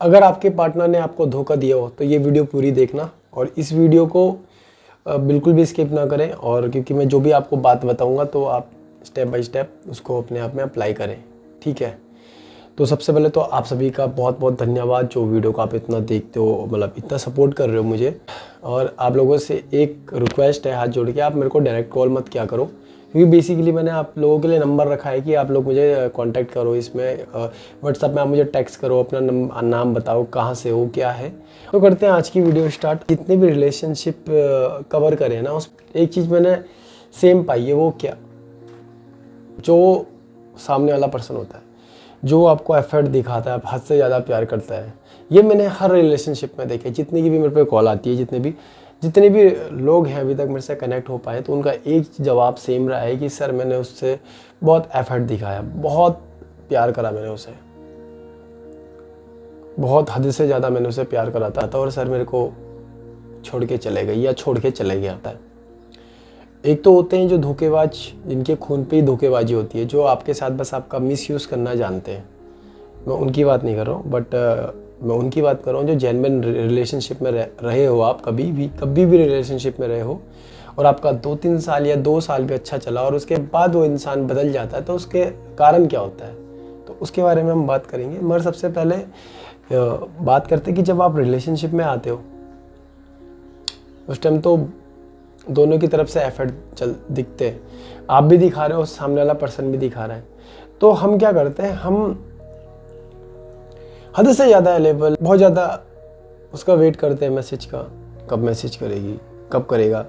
अगर आपके पार्टनर ने आपको धोखा दिया हो तो ये वीडियो पूरी देखना और इस वीडियो को बिल्कुल भी स्किप ना करें, और क्योंकि मैं जो भी आपको बात बताऊंगा तो आप स्टेप बाय स्टेप उसको अपने आप में अप्लाई करें, ठीक है। तो सबसे पहले तो आप सभी का बहुत बहुत धन्यवाद जो वीडियो को आप इतना देखते हो, मतलब इतना सपोर्ट कर रहे हो मुझे। और आप लोगों से एक रिक्वेस्ट है हाथ जोड़ के, आप मेरे को डायरेक्ट कॉल मत किया करो, क्योंकि बेसिकली मैंने आप लोगों के लिए नंबर रखा है कि आप लोग मुझे कांटेक्ट करो, इसमें व्हाट्सएप में आप मुझे टेक्स्ट करो, अपना नाम बताओ, कहाँ से हो, क्या है। तो करते हैं आज की वीडियो स्टार्ट। जितने भी रिलेशनशिप कवर करें ना, उस एक चीज़ मैंने सेम पाई है, वो क्या, जो सामने वाला पर्सन होता है, जो आपको एफर्ट दिखाता है, हद से ज़्यादा प्यार करता है। ये मैंने हर रिलेशनशिप में देखे, जितनी की भी मेरे पे कॉल आती है, जितने भी लोग हैं अभी तक मेरे से कनेक्ट हो पाए, तो उनका एक जवाब सेम रहा है कि सर मैंने उससे बहुत एफर्ट दिखाया, बहुत प्यार करा मैंने उसे, बहुत हद से ज़्यादा मैंने उसे प्यार कराता था, और सर मेरे को छोड़ के चले गए या छोड़ के चले गया था। एक तो होते हैं जो धोखेबाज, जिनके खून पे ही धोखेबाजी होती है, जो आपके साथ बस आपका मिसयूज़ करना जानते हैं। मैं उनकी बात नहीं कर रहा हूँ, बट मैं उनकी बात कर रहा हूँ जो जेन्युइन रिलेशनशिप में रहे हो आप, कभी भी रिलेशनशिप में रहे हो, और आपका 2-3 साल या 2 साल भी अच्छा चला और उसके बाद वो इंसान बदल जाता है, तो उसके कारण क्या होता है, तो उसके बारे में हम बात करेंगे। मगर सबसे पहले बात करते हैं कि जब आप रिलेशनशिप में आते हो उस टाइम तो दोनों की तरफ से एफर्ट दिखते हैं, आप भी दिखा रहे हो, सामने वाला पर्सन भी दिखा रहा है। तो हम क्या करते हैं, हम हद से ज़्यादा अवेलेबल, बहुत ज़्यादा उसका वेट करते हैं मैसेज का, कब मैसेज करेगी, कब करेगा,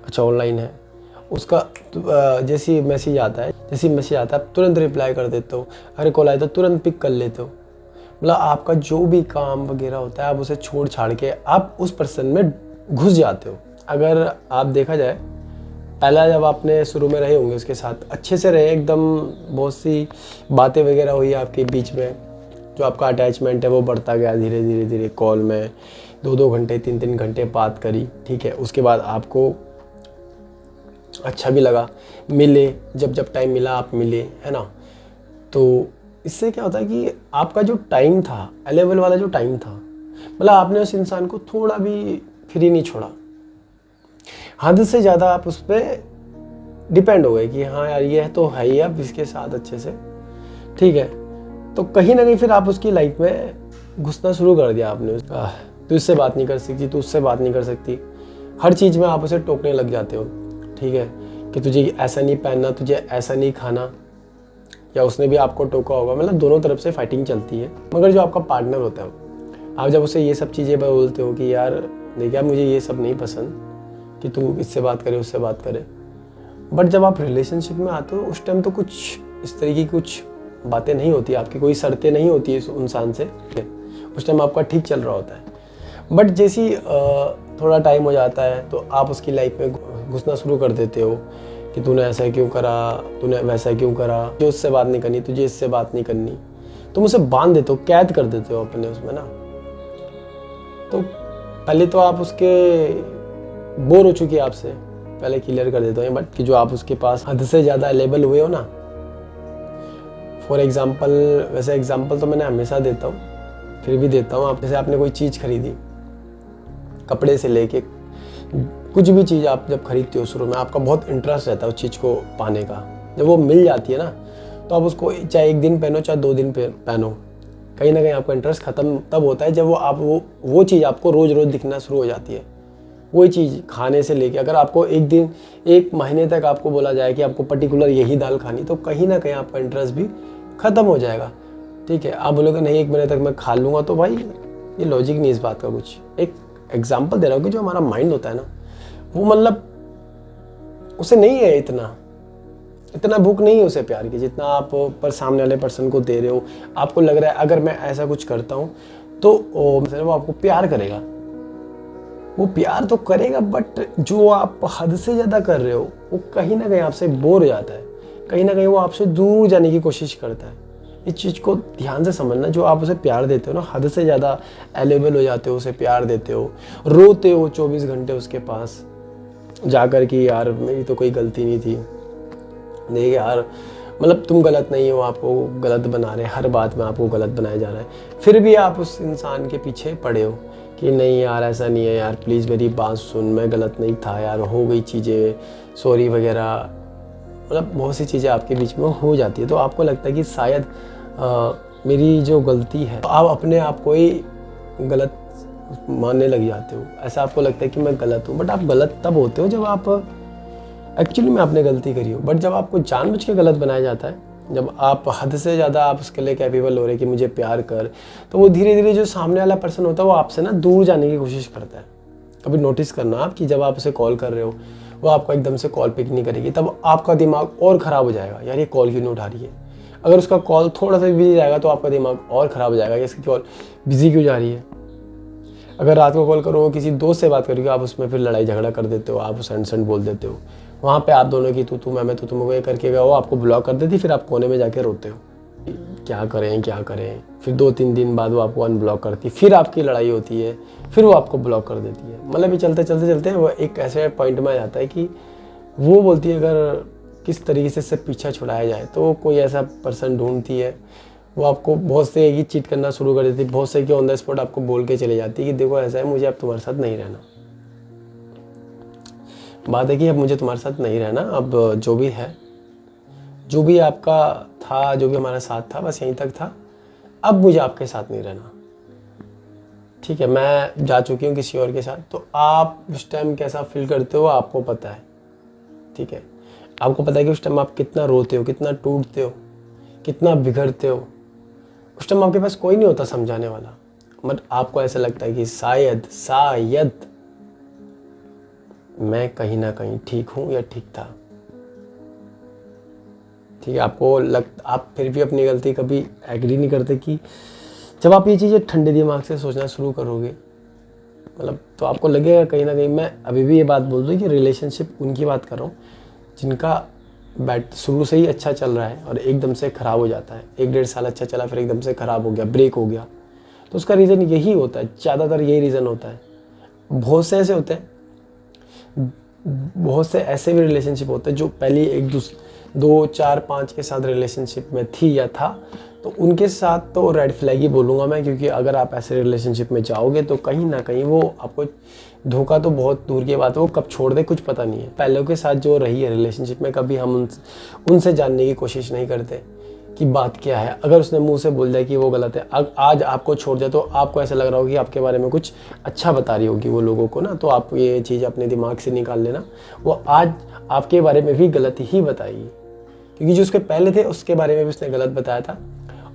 अच्छा ऑनलाइन है, उसका जैसी मैसेज आता है तुरंत रिप्लाई कर देते हो, अरे कॉल आए तो तुरंत पिक कर लेते हो। मतलब आपका जो भी काम वगैरह होता है आप उसे छोड़ छाड़ के आप उस पर्सन में घुस जाते हो। अगर आप देखा जाए, पहला जब आपने शुरू में रहे होंगे उसके साथ, अच्छे से रहे एकदम, बहुत सी बातें वगैरह हुई आपके बीच में, जो आपका अटैचमेंट है वो बढ़ता गया धीरे धीरे कॉल में 2-2 घंटे 3-3 घंटे बात करी, ठीक है। उसके बाद आपको अच्छा भी लगा, मिले, जब टाइम मिला आप मिले, है ना। तो इससे क्या होता है कि आपका जो टाइम था, अवेलेबल वाला जो टाइम था, मतलब आपने उस इंसान को थोड़ा भी फ्री नहीं छोड़ा, हद से ज़्यादा आप उस पर डिपेंड हो गए कि हाँ यार ये तो है ही अब इसके साथ अच्छे से, ठीक है। तो कहीं ना कहीं फिर आप उसकी लाइफ में घुसना शुरू कर दिया आपने, तू इससे बात नहीं कर सकती, तू उससे बात नहीं कर सकती, हर चीज़ में आप उसे टोकने लग जाते हो, ठीक है, कि तुझे ऐसा नहीं पहनना, तुझे ऐसा नहीं खाना, या उसने भी आपको टोका होगा, मतलब दोनों तरफ से फाइटिंग चलती है। मगर जो आपका पार्टनर होता है, आप जब उसे ये सब चीज़ें बोलते हो कि यार देखिए मुझे ये सब नहीं पसंद कि तू इससे बात करे उससे बात करे, बट जब आप रिलेशनशिप में आते हो उस टाइम तो कुछ इस तरीके की कुछ बातें नहीं होती, आपकी कोई शर्तें नहीं होती है इस इंसान से, उस टाइम आपका ठीक चल रहा होता है। बट जैसी थोड़ा टाइम हो जाता है तो आप उसकी लाइफ में घुसना शुरू कर देते हो कि तूने ऐसा क्यों करा, तूने वैसा क्यों करा, तुझे उससे बात नहीं करनी, तुझे इससे बात नहीं करनी, तुम उसे बांध देते हो, कैद कर देते हो अपने उसमें ना। तो पहले तो आप उसके बोर हो चुकी है आपसे, पहले क्लियर कर देते हो, बट कि जो आप उसके पास हद से ज़्यादा अवेलेबल हुए हो ना। फॉर एग्जाम्पल, वैसे एग्जाम्पल तो मैंने हमेशा देता हूँ, फिर भी देता हूँ। आप जैसे आपने कोई चीज़ खरीदी, कपड़े से लेके कुछ भी चीज़ आप जब खरीदते हो, शुरू में आपका बहुत इंटरेस्ट रहता है उस चीज़ को पाने का, जब वो मिल जाती है ना तो आप उसको चाहे 1 दिन पहनो चाहे 2 दिन पहनो, कहीं ना कहीं आपका इंटरेस्ट ख़त्म तब होता है जब वो चीज़ आपको रोज़ रोज़ दिखना शुरू हो जाती है। वही चीज़ खाने से लेके, अगर आपको 1 महीने तक आपको बोला जाए कि आपको पर्टिकुलर यही दाल खानी, तो कहीं ना कहीं आपका इंटरेस्ट भी ख़त्म हो जाएगा, ठीक है। आप बोलोगे नहीं 1 महीने तक मैं खा लूँगा, तो भाई ये लॉजिक नहीं इस बात का कुछ। एक एग्जाम्पल दे रहा हूँ कि जो हमारा माइंड होता है ना, वो मतलब उसे नहीं है इतना भूख नहीं है उसे प्यार की, जितना आप पर सामने वाले पर्सन को दे रहे हो। आपको लग रहा है अगर मैं ऐसा कुछ करता हूँ तो वो आपको प्यार करेगा, वो प्यार तो करेगा, बट जो आप हद से ज़्यादा कर रहे हो वो कहीं ना कहीं आपसे बोर हो जाता है, कहीं ना कहीं वो आपसे दूर जाने की कोशिश करता है। इस चीज़ को ध्यान से समझना, जो आप उसे प्यार देते हो ना, हद से ज़्यादा अवेलेबल हो जाते हो, उसे प्यार देते हो, रोते हो 24 घंटे उसके पास जाकर कि यार मेरी तो कोई गलती नहीं थी, देख यार मतलब तुम गलत नहीं हो, आपको गलत बना रहे हैं, हर बात में आपको गलत बनाया जा रहा है। फिर भी आप उस इंसान के पीछे पड़े हो कि नहीं यार ऐसा नहीं है यार, प्लीज़ मेरी बात सुन, मैं गलत नहीं था यार, हो गई चीज़ें, सॉरी वगैरह, मतलब बहुत सी चीज़ें आपके बीच में हो जाती है। तो आपको लगता है कि शायद मेरी जो गलती है, तो आप अपने आप को ही गलत मानने लग जाते हो। ऐसा आपको लगता है कि मैं गलत हूँ, बट आप गलत तब होते हो जब आप एक्चुअली में आपने गलती करी हो। बट जब आपको जानबूझ के गलत बनाया जाता है, जब आप हद से ज़्यादा आप उसके लिए कैपेबल हो रहे कि मुझे प्यार कर, तो वो धीरे धीरे जो सामने वाला पर्सन होता है वो आपसे ना दूर जाने की कोशिश करता है। कभी नोटिस करना आप कि जब आप उसे कॉल कर रहे हो, वो आपको एकदम से कॉल पिक नहीं करेगी, तब आपका दिमाग और ख़राब हो जाएगा, यार ये कॉल क्यों नहीं उठा रही है। अगर उसका कॉल थोड़ा सा बिजी जाएगा तो आपका दिमाग और ख़राब हो जाएगा कि इसकी कॉल बिजी क्यों जा रही है। अगर रात को कॉल करो, किसी दोस्त से बात करोगे, आप उसमें फिर लड़ाई झगड़ा कर देते हो, आप उसे एंड बोल देते हो, वहाँ पे आप दोनों की तू मैं तो तुमको ये करके गया, वो आपको ब्लॉक कर देती, फिर आप कोने में जाके रोते हो क्या करें। फिर 2-3 दिन बाद वो आपको अनब्लॉक करती, फिर आपकी लड़ाई होती है, फिर वो आपको ब्लॉक कर देती है। मतलब ये चलते वो एक ऐसे पॉइंट में आ जाता है कि वो बोलती है अगर किस तरीके से इससे पीछा छुड़ाया जाए, तो कोई ऐसा पर्सन ढूंढती है, वो आपको बहुत से ही चीट करना शुरू कर देती है, बहुत से कि ऑन द स्पॉट आपको बोल के चले जाती है कि देखो ऐसा है, मुझे अब तुम्हारे साथ नहीं रहना। बात है कि अब मुझे तुम्हारे साथ नहीं रहना, अब जो भी है, जो भी आपका था, जो भी हमारा साथ था, बस यहीं तक था, अब मुझे आपके साथ नहीं रहना। ठीक है, मैं जा चुकी हूँ किसी और के साथ। तो आप उस टाइम कैसा फील करते हो आपको पता है। ठीक है, आपको पता है कि उस टाइम आप कितना रोते हो, कितना टूटते हो, कितना बिगड़ते हो। उस टाइम आपके पास कोई नहीं होता समझाने वाला, बट आपको ऐसा लगता है कि शायद मैं कहीं ना कहीं ठीक हूँ या ठीक था। ठीक है, आप फिर भी अपनी गलती कभी एग्री नहीं करते कि जब आप ये चीज़ें ठंडे दिमाग से सोचना शुरू करोगे, मतलब तो आपको लगेगा कहीं ना कहीं, मैं अभी भी ये बात बोल दूँ कि रिलेशनशिप उनकी बात कर रहा हूँ जिनका शुरू से ही अच्छा चल रहा है और एकदम से ख़राब हो जाता है। 1-1.5 साल अच्छा चला, फिर एकदम से ख़राब हो गया, ब्रेक हो गया। तो उसका रीज़न यही होता है, ज़्यादातर यही रीज़न होता है। बहुत से ऐसे होते हैं, बहुत से ऐसे भी रिलेशनशिप होते हैं जो पहले 1-2-4-5 के साथ रिलेशनशिप में थी या था, तो उनके साथ तो रेड फ्लैग ही बोलूँगा मैं, क्योंकि अगर आप ऐसे रिलेशनशिप में जाओगे तो कहीं ना कहीं वो आपको धोखा तो बहुत दूर की बात है, वो कब छोड़ दे कुछ पता नहीं है। पहले के साथ जो रही है रिलेशनशिप में, कभी हम उनसे जानने की कोशिश नहीं करते कि बात क्या है। अगर उसने मुंह से बोल दिया कि वो गलत है, आज आपको छोड़ जाए, तो आपको ऐसा लग रहा होगा कि आपके बारे में कुछ अच्छा बता रही होगी वो लोगों को ना, तो आप ये चीज़ अपने दिमाग से निकाल लेना, वो आज आपके बारे में भी गलत ही बताएगी, क्योंकि जो उसके पहले थे उसके बारे में भी उसने गलत बताया था।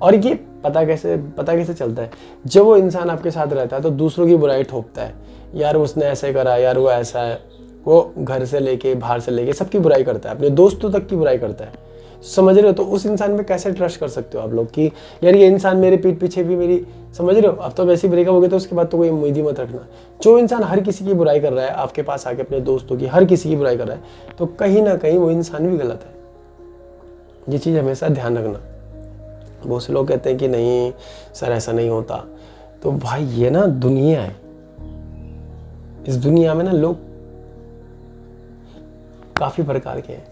और ये पता कैसे चलता है, जब वो इंसान आपके साथ रहता है तो दूसरों की बुराई ठोकता है, यार उसने ऐसे करा, यार वो ऐसा है, वो घर से लेके बाहर से लेके सबकी बुराई करता है, अपने दोस्तों तक की बुराई करता है। समझ रहे हो? तो उस इंसान पे कैसे ट्रस्ट कर सकते हो आप लोग कि यार ये इंसान मेरे पीठ पीछे भी मेरी, समझ रहे हो? अब तो वैसे ही ब्रेकअप हो गया तो उसके बाद तो कोई उम्मीद ही मत रखना। जो इंसान हर किसी की बुराई कर रहा है, आपके पास आके अपने दोस्तों की, हर किसी की बुराई कर रहा है, तो कहीं ना कहीं वो इंसान भी गलत है। ये चीज़ हमेशा ध्यान रखना। बहुत से लोग कहते हैं कि नहीं सर ऐसा नहीं होता, तो भाई ये ना दुनिया है, इस दुनिया में ना लोग काफ़ी प्रकार के हैं।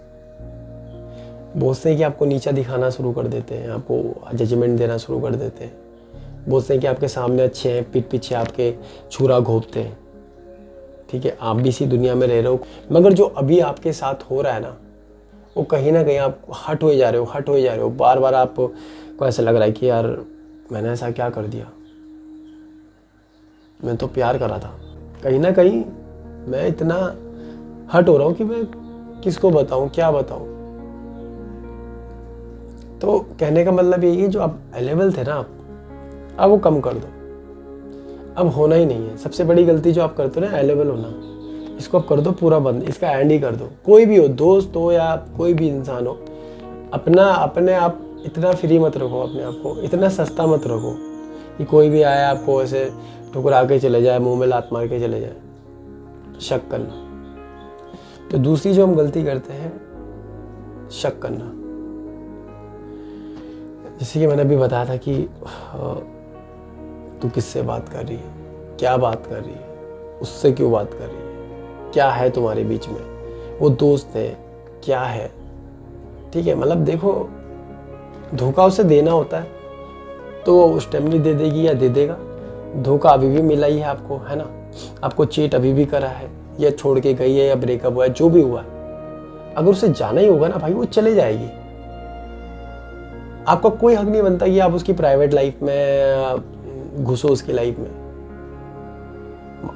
बहुत से कि आपको नीचा दिखाना शुरू कर देते हैं, आपको जजमेंट देना शुरू कर देते हैं। बहुत से कि आपके सामने अच्छे हैं, पीठ पीछे आपके छुरा घोंपते हैं। ठीक है, आप भी इसी दुनिया में रह रहे हो, मगर जो अभी आपके साथ हो रहा है ना, वो कहीं ना कहीं आप हट हो जा रहे हो। बार बार आपको ऐसा लग रहा है कि यार मैंने ऐसा क्या कर दिया, मैं तो प्यार करा था। कहीं ना कहीं मैं इतना हट हो रहा हूँ कि मैं किसको बताऊँ, क्या बताऊँ। तो कहने का मतलब यही है, जो आप अवेलेबल थे ना, अब वो कम कर दो, अब होना ही नहीं है। सबसे बड़ी गलती जो आप करते हो ना, अवेलेबल होना, इसको आप कर दो पूरा बंद, इसका एंड ही कर दो। कोई भी हो, दोस्त हो या कोई भी इंसान हो, अपने आप इतना फ्री मत रखो, अपने आप को इतना सस्ता मत रखो कि कोई भी आया आपको ऐसे ठुकरा के चले जाए, मुंह में लात मार के चले जाए। शक करना। तो दूसरी जो हम गलती करते हैं, शक करना। जैसे कि मैंने अभी बताया था कि तू किससे बात कर रही है, क्या बात कर रही है, उससे क्यों बात कर रही है, क्या है तुम्हारे बीच में, वो दोस्त है क्या है। ठीक है, मतलब देखो, धोखा उसे देना होता है तो वो उस टाइम नहीं दे देगी या दे देगा। धोखा अभी भी मिला ही है आपको, है ना, आपको चीट अभी भी करा है, या छोड़ के गई है, या ब्रेकअप हुआ है, जो भी हुआ है, अगर उसे जाना ही होगा ना भाई, वो चले जाएगी। आपका कोई हक नहीं बनता कि आप उसकी प्राइवेट लाइफ में घुसो, उसकी लाइफ में।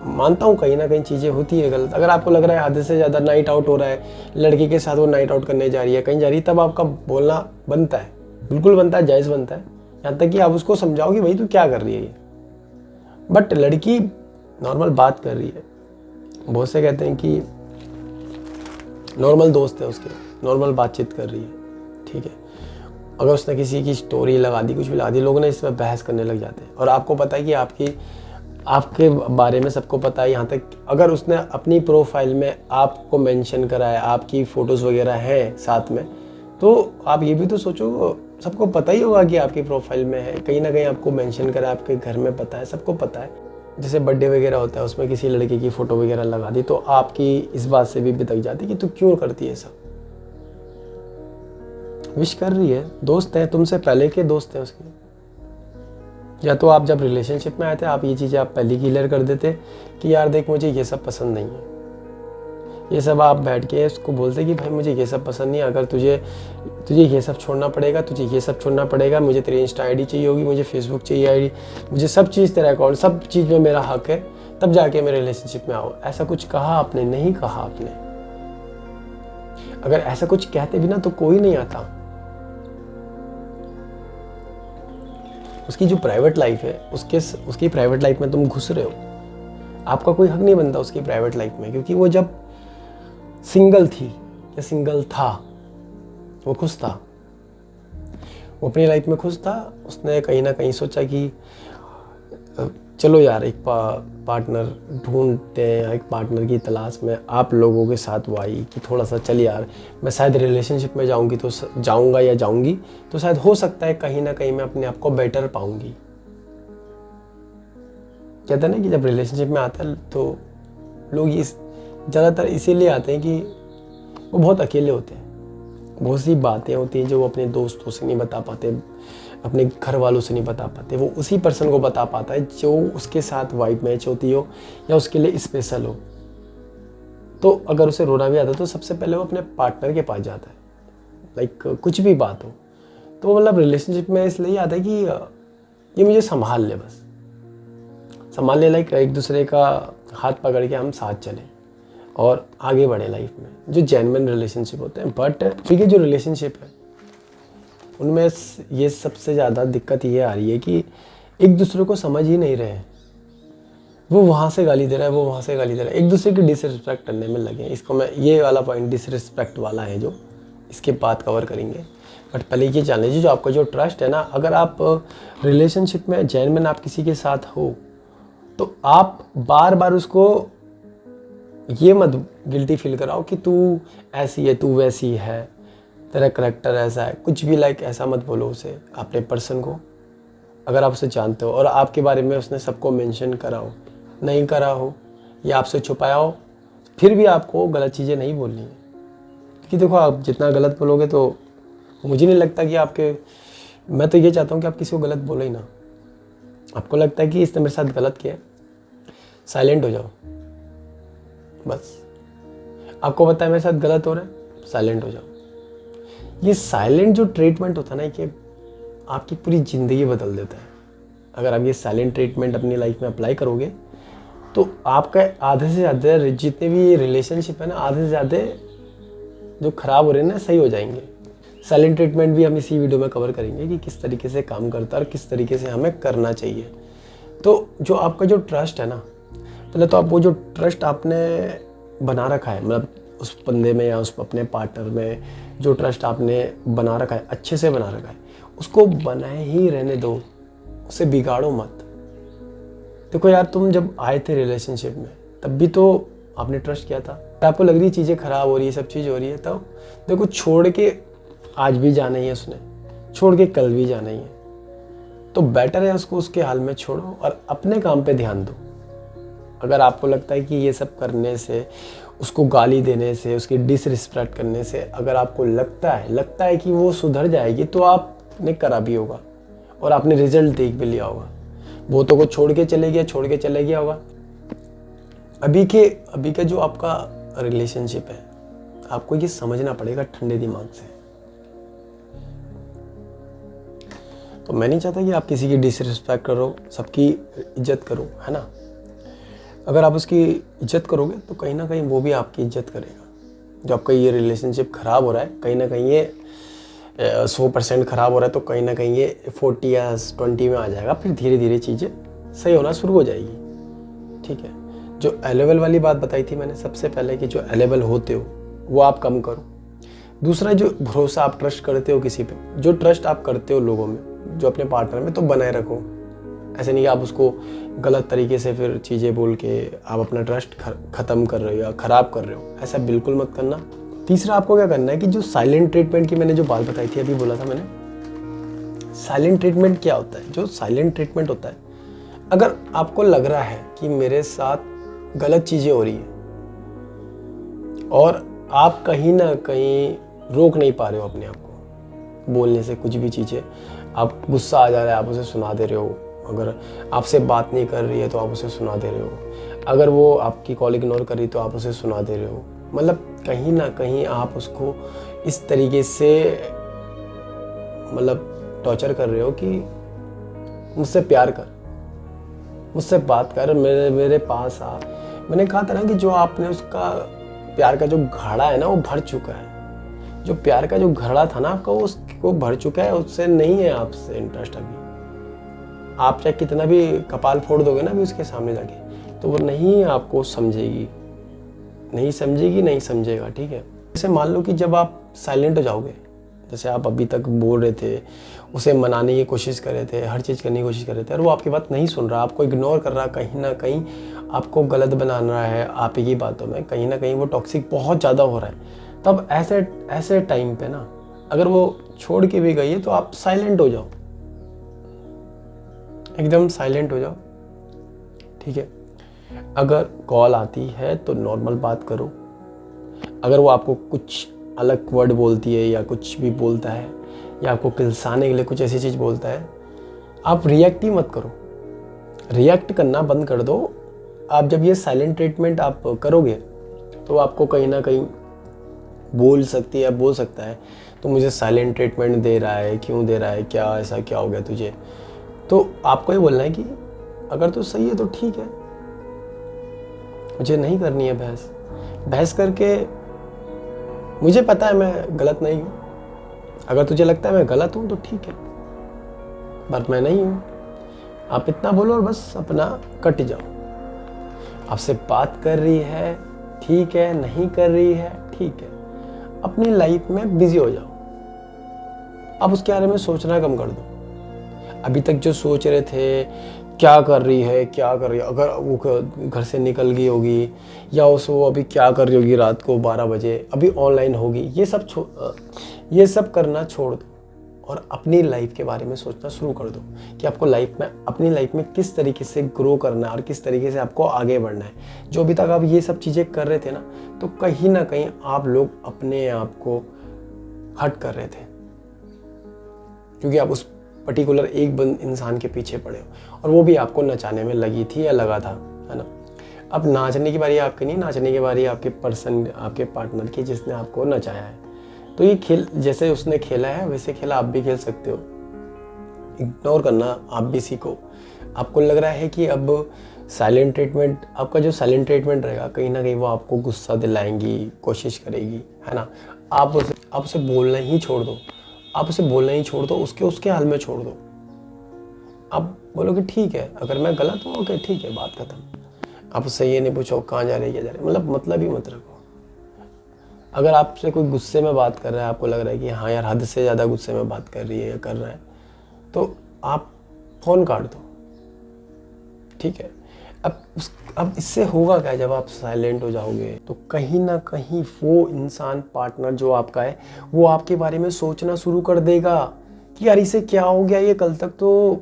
मानता हूँ कहीं ना कहीं चीज़ें होती है गलत। अगर आपको लग रहा है हद से ज़्यादा नाइट आउट हो रहा है, लड़की के साथ वो नाइट आउट करने जा रही है, कहीं जा रही है, तब आपका बोलना बनता है, बिल्कुल बनता है, जायज़ बनता है। यहाँ तक कि आप उसको समझाओ कि भाई तू क्या कर रही है ये। बट लड़की नॉर्मल बात कर रही है, बहुत से कहते हैं कि नॉर्मल दोस्त है उसके, नॉर्मल बातचीत कर रही है, ठीक है। अगर उसने किसी की स्टोरी लगा दी, कुछ भी लगा दी, लोग ना इसमें बहस करने लग जाते हैं। और आपको पता है कि आपके बारे में सबको पता है, यहाँ तक अगर उसने अपनी प्रोफाइल में आपको मेंशन करा है, आपकी फ़ोटोज़ वगैरह हैं साथ में, तो आप ये भी तो सोचो, सबको पता ही होगा कि आपकी प्रोफाइल में है, कहीं ना कहीं आपको मेंशन करा है, आपके घर में पता है, सबको पता है। जैसे बर्थडे वगैरह होता है, उसमें किसी लड़के की फ़ोटो वगैरह लगा दी, तो आपकी इस बात से भी बितक जाती कि तू क्यों करती है सब। विश कर रही है, दोस्त है, तुमसे पहले के दोस्त हैं उसके। या तो आप जब रिलेशनशिप में आए थे, आप ये चीज़ें आप पहले क्लियर कर देते कि यार देख मुझे ये सब पसंद नहीं है। ये सब आप बैठ के उसको बोलते कि भाई मुझे ये सब पसंद नहीं है, अगर तुझे ये सब छोड़ना पड़ेगा, तुझे ये सब छोड़ना पड़ेगा, मुझे तेरी इंस्टा आईडी चाहिए होगी, मुझे फेसबुक चाहिए आईडी, मुझे सब चीज़ तेरा अकाउंट, सब चीज़ में मेरा हक है, तब जाके मेरे रिलेशनशिप में आओ। ऐसा कुछ कहा आपने? नहीं कहा आपने। अगर ऐसा कुछ कहते भी ना तो कोई नहीं आता। उसकी जो प्राइवेट लाइफ है, उसकी प्राइवेट लाइफ में तुम घुस रहे हो। आपका कोई हक नहीं बनता उसकी प्राइवेट लाइफ में, क्योंकि वो जब सिंगल थी या सिंगल था, वो खुश था, वो अपनी लाइफ में खुश था। उसने कहीं ना कहीं सोचा कि चलो यार एक पार्टनर ढूंढते हैं, एक पार्टनर की तलाश में आप लोगों के साथ वो आई कि थोड़ा सा चल यार, मैं शायद रिलेशनशिप में जाऊंगी तो जाऊंगा या जाऊंगी तो शायद हो सकता है कहीं ना कहीं मैं अपने आप को बेटर पाऊंगी। कहते हैं ना कि जब रिलेशनशिप में आता है तो लोग ज़्यादातर इसीलिए आते हैं कि वो बहुत अकेले होते हैं, बहुत सी बातें होती हैं जो वो अपने दोस्तों से नहीं बता पाते, अपने घर वालों से नहीं बता पाते। वो उसी पर्सन को बता पाता है जो उसके साथ वाइब मैच होती हो या उसके लिए स्पेशल हो। तो अगर उसे रोना भी आता है तो सबसे पहले वो अपने पार्टनर के पास जाता है, लाइक कुछ भी बात हो तो मतलब रिलेशनशिप में इसलिए आता है कि ये मुझे संभाल ले, बस संभाल ले, लाइक एक दूसरे का हाथ पकड़ के हम साथ चलें और आगे बढ़े लाइफ में, जो जेन्युइन रिलेशनशिप होते हैं। बट ठीक है, जो रिलेशनशिप है उनमें ये सबसे ज़्यादा दिक्कत ये आ रही है कि एक दूसरे को समझ ही नहीं रहे। वो वहाँ से गाली दे रहा है, वो वहाँ से गाली दे रहा है, एक दूसरे की डिसरिस्पेक्ट करने में लगे। इसको मैं ये वाला पॉइंट डिसरिस्पेक्ट वाला है जो इसके बाद कवर करेंगे। बट पहले ये जान लीजिए, जो आपका जो ट्रस्ट है ना, अगर आप रिलेशनशिप में जेन्युइन आप किसी के साथ हो तो आप बार बार उसको ये मत गिल्टी फील कराओ कि तू ऐसी है, तू वैसी है, तेरा करैक्टर ऐसा है, कुछ भी लाइक ऐसा मत बोलो उसे, अपने पर्सन को। अगर आप उसे जानते हो और आपके बारे में उसने सबको मेंशन करा हो, नहीं करा हो या आपसे छुपाया हो, फिर भी आपको गलत चीज़ें नहीं बोलनी है। क्योंकि देखो, आप जितना गलत बोलोगे तो मुझे नहीं लगता कि मैं तो ये चाहता हूँ कि आप किसी को गलत बोलो ही ना। आपको लगता है कि इसने मेरे साथ गलत किया, साइलेंट हो जाओ बस। आपको पता है मेरे साथ गलत हो रहा है, साइलेंट हो जाओ। ये साइलेंट जो ट्रीटमेंट होता है ना, कि आपकी पूरी ज़िंदगी बदल देता है। अगर आप ये साइलेंट ट्रीटमेंट अपनी लाइफ में अप्लाई करोगे तो आपका आधे से ज़्यादा जितने भी रिलेशनशिप है ना, आधे से ज़्यादा जो ख़राब हो रहे हैं ना, सही हो जाएंगे। साइलेंट ट्रीटमेंट भी हम इसी वीडियो में कवर करेंगे कि किस तरीके से काम करता है और किस तरीके से हमें करना चाहिए। तो जो आपका जो ट्रस्ट है ना, पहले तो आप वो जो ट्रस्ट आपने बना रखा है, मतलब उस बंदे में या उस अपने पार्टनर में जो ट्रस्ट आपने बना रखा है, अच्छे से बना रखा है, उसको बनाए ही रहने दो, उसे बिगाड़ो मत। देखो यार, तुम जब आए थे रिलेशनशिप में तब भी तो आपने ट्रस्ट किया था। आपको लग रही है चीज़ें ख़राब हो रही है, सब चीज़ हो रही है, तब देखो छोड़ के आज भी जाना ही है उसने, छोड़ के कल भी जाना ही है। तो बेटर है उसको उसके हाल में छोड़ो और अपने काम पे ध्यान दो। अगर आपको लगता है कि ये सब करने से, उसको गाली देने से, उसकी डिसरिस्पेक्ट करने से अगर आपको लगता है कि वो सुधर जाएगी, तो आपने करा भी होगा। और आपने रिजल्ट देख भी लिया होगा। वो तो को छोड़ के चले गया होगा। अभी का जो आपका रिलेशनशिप है, आपको ये समझना पड़ेगा ठंडे दिमाग से। तो मैं नहीं चाहता कि आप किसी की डिसरिस्पेक्ट करो, सबकी इज्जत करो, है ना। अगर आप उसकी इज्जत करोगे तो कहीं ना कहीं वो भी आपकी इज्जत करेगा। जो आपका ये रिलेशनशिप ख़राब हो रहा है, कहीं ना कहीं ये 100% ख़राब हो रहा है, तो कहीं ना कहीं ये 40 या 20 में आ जाएगा। फिर धीरे धीरे चीज़ें सही होना शुरू हो जाएगी। ठीक है, जो अवेलेबल वाली बात बताई थी मैंने सबसे पहले कि जो अवेलेबल होते हो वो आप कम करो। दूसरा, जो भरोसा आप ट्रस्ट करते हो किसी पे, जो ट्रस्ट आप करते हो लोगों में, जो अपने पार्टनर में, तो बनाए रखो। ऐसे नहीं कि आप उसको गलत तरीके से फिर चीज़ें बोल के आप अपना ट्रस्ट ख़त्म कर रहे हो या ख़राब कर रहे हो, ऐसा बिल्कुल मत करना। तीसरा, आपको क्या करना है कि जो साइलेंट ट्रीटमेंट की मैंने जो बात बताई थी, अभी बोला था मैंने, साइलेंट ट्रीटमेंट क्या होता है। जो साइलेंट ट्रीटमेंट होता है, अगर आपको लग रहा है कि मेरे साथ गलत चीज़ें हो रही है और आप कहीं ना कहीं रोक नहीं पा रहे हो अपने आप को बोलने से, कुछ भी चीज़ें, आप गुस्सा आ जा रहा है, आप उसे सुना दे रहे हो। अगर आपसे बात नहीं कर रही है तो आप उसे सुना दे रहे हो। अगर वो आपकी कॉल इग्नोर कर रही तो आप उसे सुना दे रहे हो। मतलब कहीं ना कहीं आप उसको इस तरीके से मतलब टॉर्चर कर रहे हो कि मुझसे प्यार कर, मुझसे बात कर, मेरे पास आ। मैंने कहा था ना कि जो आपने उसका प्यार का जो घड़ा है ना, वो भर चुका है। जो प्यार का जो घड़ा था ना आपका, वो उसको भर चुका है, उससे नहीं है आपसे इंटरेस्ट अभी। आप चाहे कितना भी कपाल फोड़ दोगे ना अभी उसके सामने जाके, तो वो नहीं आपको समझेगी, नहीं समझेगा। ठीक है, जैसे मान लो कि जब आप साइलेंट हो जाओगे, जैसे आप अभी तक बोल रहे थे, उसे मनाने की कोशिश कर रहे थे, हर चीज़ करने की कोशिश कर रहे थे, और वो आपकी बात नहीं सुन रहा, आपको इग्नोर कर रहा, कहीं ना कहीं आपको गलत बना रहा है आप ही की बातों में, कहीं ना कहीं वो टॉक्सिक बहुत ज़्यादा हो रहा है। तब ऐसे टाइम पे ना, अगर वो छोड़ के भी गई है तो आप साइलेंट हो जाओ, एकदम साइलेंट हो जाओ। ठीक है, अगर कॉल आती है तो नॉर्मल बात करो। अगर वो आपको कुछ अलग वर्ड बोलती है या कुछ भी बोलता है या आपको किलसाने के लिए कुछ ऐसी चीज़ बोलता है, आप रिएक्ट ही मत करो, रिएक्ट करना बंद कर दो। आप जब ये साइलेंट ट्रीटमेंट आप करोगे तो आपको कहीं ना कहीं बोल सकता है तो मुझे साइलेंट ट्रीटमेंट दे रहा है, क्यों दे रहा है, क्या ऐसा क्या हो गया तुझे। तो आपको ये बोलना है कि अगर तो सही है तो ठीक है, मुझे नहीं करनी है बहस करके। मुझे पता है मैं गलत नहीं हूँ, अगर तुझे लगता है मैं गलत हूँ तो ठीक है, पर मैं नहीं हूँ। आप इतना बोलो और बस अपना कट जाओ। आपसे बात कर रही है ठीक है, नहीं कर रही है ठीक है, अपनी लाइफ में बिजी हो जाओ। अब उसके बारे में सोचना कम कर दो। अभी तक जो सोच रहे थे क्या कर रही है, अगर वो घर से निकल गई होगी या वो अभी क्या कर रही होगी रात को 12 बजे, अभी ऑनलाइन होगी, ये सब करना छोड़ दो और अपनी लाइफ के बारे में सोचना शुरू कर दो कि आपको अपनी लाइफ में किस तरीके से ग्रो करना है और किस तरीके से आपको आगे बढ़ना है। जो अभी तक आप ये सब चीज़ें कर रहे थे ना, तो कहीं ना कहीं आप लोग अपने आप को हट कर रहे थे, क्योंकि आप उस पर्टिकुलर एक इंसान के पीछे पड़े हो और वो भी आपको नचाने में लगी थी या लगा था, है ना। अब नाचने की बारी आपकी नहीं, नाचने की बारी आपके पार्टनर की, जिसने आपको नचाया है। तो ये खेल जैसे उसने खेला है वैसे खेला आप भी खेल सकते हो। इग्नोर करना आप भी सीखो। आपको लग रहा है कि अब आपका जो साइलेंट ट्रीटमेंट रहेगा, कहीं ना कहीं वो आपको गुस्सा दिलाएंगी, कोशिश करेगी, है ना। आप उसे बोलना ही छोड़ दो, उसके हाल में छोड़ दो। आप बोलो कि ठीक है, अगर मैं गलत हूँ ओके ठीक है, बात खत्म। आप उससे ये नहीं पूछो कहाँ जा रहे हैं, क्या जा रहे हैं, मतलब ही मत रखो। अगर आपसे कोई गुस्से में बात कर रहा है, आपको लग रहा है कि हाँ यार हद से ज़्यादा गुस्से में बात कर रही है या कर रहा है, तो आप फ़ोन काट दो। ठीक है, अब इससे होगा क्या, जब आप साइलेंट हो जाओगे तो कहीं ना कहीं वो इंसान, पार्टनर जो आपका है, वो आपके बारे में सोचना शुरू कर देगा कि यार इसे क्या हो गया, ये कल तक तो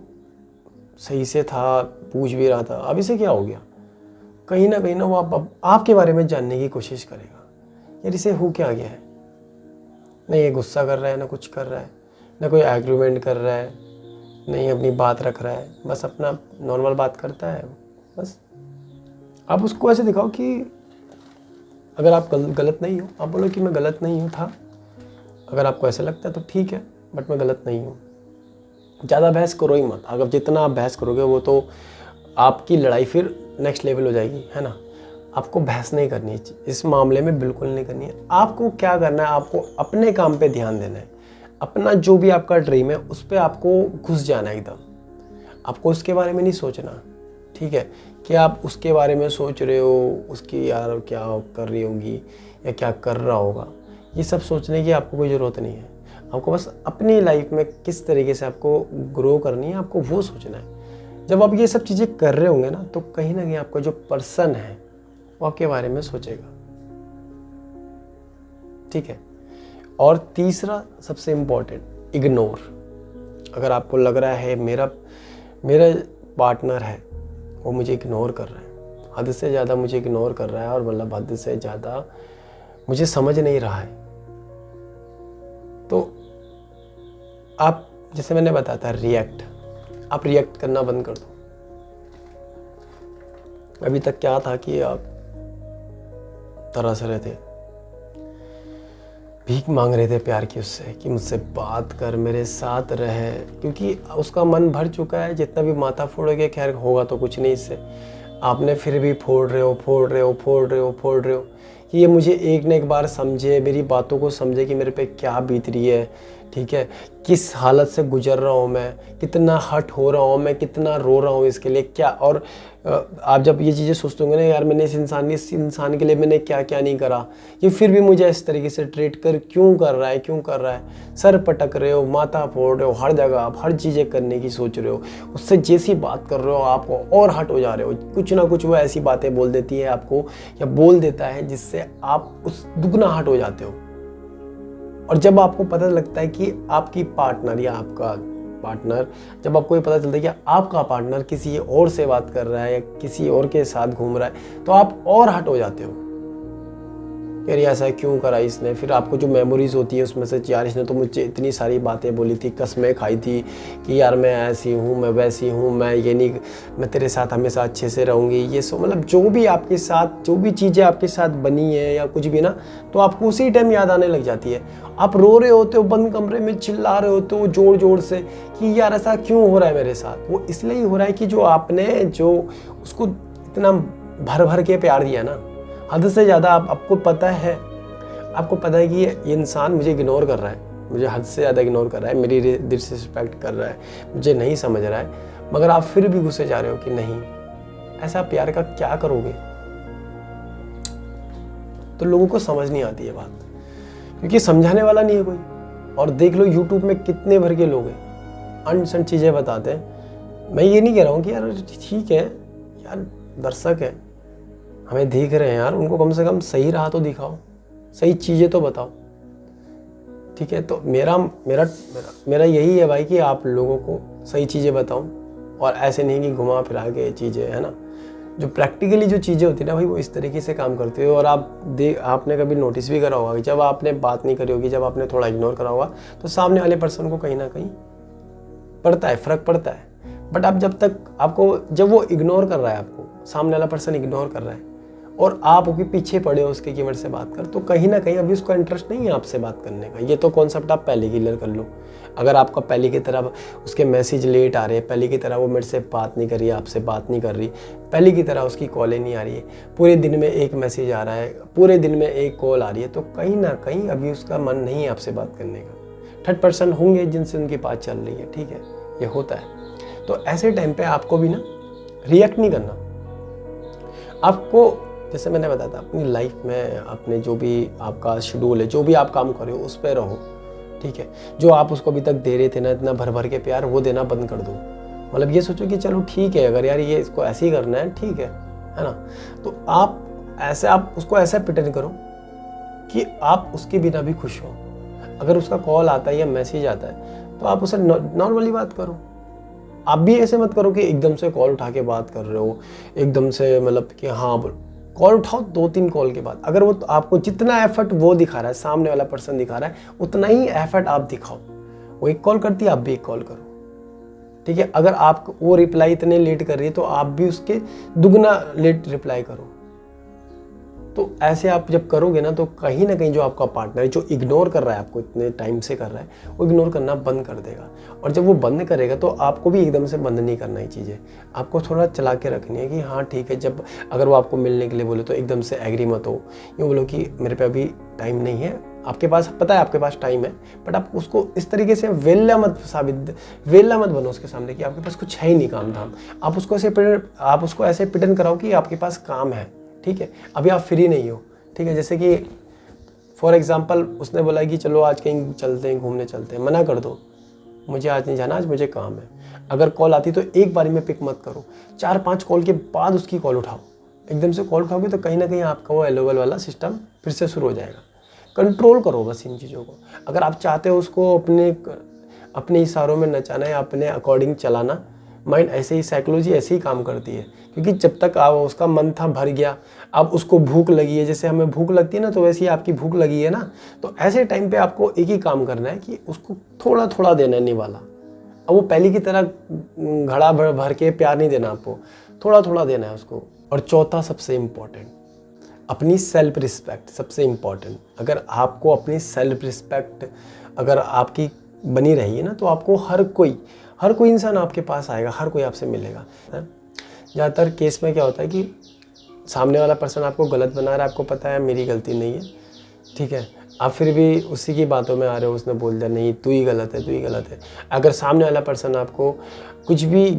सही से था, पूछ भी रहा था, अब इसे क्या हो गया। कहीं ना वो आपके बारे में जानने की कोशिश करेगा, यार इसे हो क्या गया है। ना ये गुस्सा कर रहा है, ना कुछ कर रहा है, ना कोई एग्रीमेंट कर रहा है, नहीं अपनी बात रख रहा है, बस अपना नॉर्मल बात करता है बस। आप उसको ऐसे दिखाओ कि अगर आप गलत नहीं हो, आप बोलो कि मैं गलत नहीं हूँ था, अगर आपको ऐसा लगता है तो ठीक है, बट मैं गलत नहीं हूँ। ज़्यादा बहस करो ही मत, अगर जितना आप बहस करोगे वो तो आपकी लड़ाई फिर नेक्स्ट लेवल हो जाएगी, है ना। आपको बहस नहीं करनी है इस मामले में, बिल्कुल नहीं करनी है। आपको क्या करना है, आपको अपने काम पे ध्यान देना है, अपना जो भी आपका ड्रीम है उस पर आपको घुस जाना है एकदम। आपको उसके बारे में नहीं सोचना, ठीक है, कि आप उसके बारे में सोच रहे हो, उसकी यार क्या कर रही होगी या क्या कर रहा होगा, ये सब सोचने की आपको कोई ज़रूरत नहीं है। आपको बस अपनी लाइफ में किस तरीके से आपको ग्रो करनी है, आपको वो सोचना है। जब आप ये सब चीज़ें कर रहे होंगे ना, तो कहीं ना कहीं आपका जो पर्सन है वो आपके बारे में सोचेगा, ठीक है। और तीसरा सबसे इम्पोर्टेंट, इग्नोर। अगर आपको लग रहा है मेरा पार्टनर है वो मुझे इग्नोर कर रहा है, हद से ज़्यादा मुझे इग्नोर कर रहा है, और मतलब हद से ज़्यादा मुझे समझ नहीं रहा है, तो आप, जैसे मैंने बताया था रिएक्ट, आप रिएक्ट करना बंद कर दो। अभी तक क्या था कि आप तरस रहे थे, भीख मांग रहे थे प्यार की उससे कि मुझसे बात कर, मेरे साथ रहे, क्योंकि उसका मन भर चुका है। जितना भी माथा फोड़ोगे खैर होगा तो कुछ नहीं इससे, आपने फिर भी फोड़ रहे हो कि ये मुझे एक न एक बार समझे, मेरी बातों को समझे कि मेरे पे क्या बीत रही है, ठीक है, किस हालत से गुजर रहा हूँ मैं, कितना हर्ट हो रहा हूँ मैं, कितना रो रहा हूँ इसके लिए क्या। और आप जब ये चीज़ें सोचते होंगे ना, यार मैंने इस इंसान के लिए मैंने क्या क्या नहीं करा, ये फिर भी मुझे इस तरीके से ट्रीट क्यों कर रहा है, सर पटक रहे हो, माथा फोड़ रहे हो, हर जगह आप हर चीज़ें करने की सोच रहे हो, उससे जैसी बात कर रहे हो आपको और हट हो जा रहे हो, कुछ ना कुछ वो ऐसी बातें बोल देती है आपको या बोल देता है जिससे आप उस दुगना हट हो जाते हो। और जब आपको पता लगता है कि आपकी पार्टनर या आपका पार्टनर, जब आपको ये पता चलता है कि आपका पार्टनर किसी और से बात कर रहा है या किसी और के साथ घूम रहा है, तो आप और हट हो जाते हो, यार ऐसा क्यों करा इसने। फिर आपको जो मेमोरीज होती है उसमें से, यार इसने तो मुझे इतनी सारी बातें बोली थी, कसमें खाई थी कि यार मैं ऐसी हूँ, मैं वैसी हूँ, मैं ये नहीं, मैं तेरे साथ हमेशा अच्छे से रहूँगी, ये सो मतलब जो भी आपके साथ, जो भी चीज़ें आपके साथ बनी है या कुछ भी ना, तो आपको उसी टाइम याद आने लग जाती है। आप रो रहे होते हो, बंद कमरे में चिल्ला रहे होते हो जोर जोर से कि यार ऐसा क्यों हो रहा है मेरे साथ। वो इसलिए हो रहा है कि जो आपने जो उसको इतना भर भर के प्यार दिया ना, हद से ज़्यादा, आपको पता है कि ये इंसान मुझे इग्नोर कर रहा है, मुझे हद से ज़्यादा इग्नोर कर रहा है, मेरी डिसरिस्पेक्ट कर रहा है, मुझे नहीं समझ रहा है, मगर आप फिर भी गुस्से जा रहे हो कि नहीं, ऐसा प्यार का क्या करोगे। तो लोगों को समझ नहीं आती है बात, क्योंकि समझाने वाला नहीं है कोई। और देख लो यूट्यूब में कितने भर के लोग हैं, अनसन चीज़ें बताते हैं। मैं ये नहीं कह रहा हूँ कि यार ठीक है, यार दर्शक है, हमें देख रहे हैं यार, उनको कम से कम सही राह तो दिखाओ, सही चीज़ें तो बताओ, ठीक है। तो मेरा यही है भाई कि आप लोगों को सही चीज़ें बताओ, और ऐसे नहीं कि घुमा फिरा के चीज़ें, है ना, जो प्रैक्टिकली जो चीज़ें होती है ना भाई, वो इस तरीके से काम करती है। और आपने कभी नोटिस भी करा होगा कि जब आपने बात नहीं करी होगी, जब आपने थोड़ा इग्नोर करा होगा, तो सामने वाले पर्सन को कहीं ना कहीं पड़ता है, फ़र्क पड़ता है। बट आप जब वो इग्नोर कर रहा है, आपको सामने वाला पर्सन इग्नोर कर रहा है और आप उसके पीछे पड़े हो उसके कीवर्ड से बात कर, तो कहीं ना कहीं अभी उसका इंटरेस्ट नहीं है आपसे बात करने का। ये तो कॉन्सेप्ट आप पहले क्लियर कर लो। अगर आपका पहले की तरह उसके मैसेज लेट आ रहे हैं, पहले की तरह वो मेरे से बात नहीं कर रही है, आपसे बात नहीं कर रही, पहले की तरह उसकी कॉलें नहीं आ रही है, पूरे दिन में एक मैसेज आ रहा है, पूरे दिन में एक कॉल आ रही है, तो कहीं ना कहीं अभी उसका मन नहीं है आपसे बात करने का। 30% होंगे जिनसे उनकी बात चल रही है, ठीक है, ये होता है। तो ऐसे टाइम पे आपको भी ना रिएक्ट नहीं करना। आपको, जैसे मैंने बताया था, अपनी लाइफ में अपने जो भी आपका शेड्यूल है, जो भी आप काम कर रहे हो उस पर रहो, ठीक है। जो आप उसको अभी तक दे रहे थे ना इतना भर भर के प्यार, वो देना बंद कर दो। मतलब ये सोचो कि चलो ठीक है, अगर यार ये इसको ऐसे ही करना है, ठीक है ना, तो आप उसको ऐसा पिटन करो कि आप उसके बिना भी खुश हो। अगर उसका कॉल आता है या मैसेज आता है तो आप उसे नॉर्मली बात करो। आप भी ऐसे मत करो कि एकदम से कॉल उठा के बात कर रहे हो, एकदम से मतलब कि हाँ बोलो। कॉल उठाओ 2-3 कॉल के बाद। अगर वो आपको जितना एफर्ट वो दिखा रहा है, सामने वाला पर्सन दिखा रहा है, उतना ही एफर्ट आप दिखाओ। वो एक कॉल करती है, आप भी एक कॉल करो, ठीक है। अगर आप वो रिप्लाई इतने लेट कर रही है तो आप भी उसके दुगना लेट रिप्लाई करो। तो ऐसे आप जब करोगे ना तो कहीं ना कहीं जो आपका पार्टनर है, जो इग्नोर कर रहा है आपको, इतने टाइम से कर रहा है, वो इग्नोर करना बंद कर देगा। और जब वो बंद करेगा तो आपको भी एकदम से बंद नहीं करना है चीज़ें, आपको थोड़ा चला के रखनी है कि हाँ ठीक है। जब अगर वो आपको मिलने के लिए बोले तो एकदम से एग्री मत हो, यूँ बोलो कि मेरे पे अभी टाइम नहीं है। आपके पास पता है आपके पास टाइम है, बट आप उसको इस तरीके से वेला मत बनो उसके सामने कि आपके पास कुछ है ही नहीं काम धाम। आप उसको ऐसे पिटन कराओ कि आपके पास काम है, ठीक है, अभी आप फ्री नहीं हो, ठीक है। जैसे कि फॉर एग्जांपल उसने बोला कि चलो आज कहीं चलते हैं, घूमने चलते हैं, मना कर दो, मुझे आज नहीं जाना, आज मुझे काम है। अगर कॉल आती तो एक बारी में पिक मत करो, 4-5 कॉल के बाद उसकी कॉल उठाओ। एकदम से कॉल उठाओगे तो कहीं ना कहीं आपका वो एलोवेल वाला सिस्टम फिर से शुरू हो जाएगा। कंट्रोल करो बस इन चीज़ों को। अगर आप चाहते हो उसको अपने इशारों में नचाना या अपने अकॉर्डिंग चलाना, माइंड ऐसे ही, साइकोलॉजी ऐसे ही काम करती है। क्योंकि जब तक उसका मन था भर गया, अब उसको भूख लगी है, जैसे हमें भूख लगती है ना, तो वैसे ही आपकी भूख लगी है ना, तो ऐसे टाइम पे आपको एक ही काम करना है कि उसको थोड़ा थोड़ा देना है निवाला। अब वो पहले की तरह घड़ा भर के प्यार नहीं देना, आपको थोड़ा थोड़ा देना है उसको। और चौथा सबसे इम्पॉर्टेंट, अपनी सेल्फ रिस्पेक्ट सबसे इम्पॉर्टेंट। अगर आपको अपनी सेल्फ रिस्पेक्ट अगर आपकी बनी रही है ना, तो आपको हर कोई इंसान आपके पास आएगा, हर कोई आपसे मिलेगा। ज़्यादातर केस में क्या होता है कि सामने वाला पर्सन आपको गलत बना रहा है, आपको पता है मेरी गलती नहीं है, ठीक है, आप फिर भी उसी की बातों में आ रहे हो, उसने बोल दिया नहीं तू ही गलत है। अगर सामने वाला पर्सन आपको कुछ भी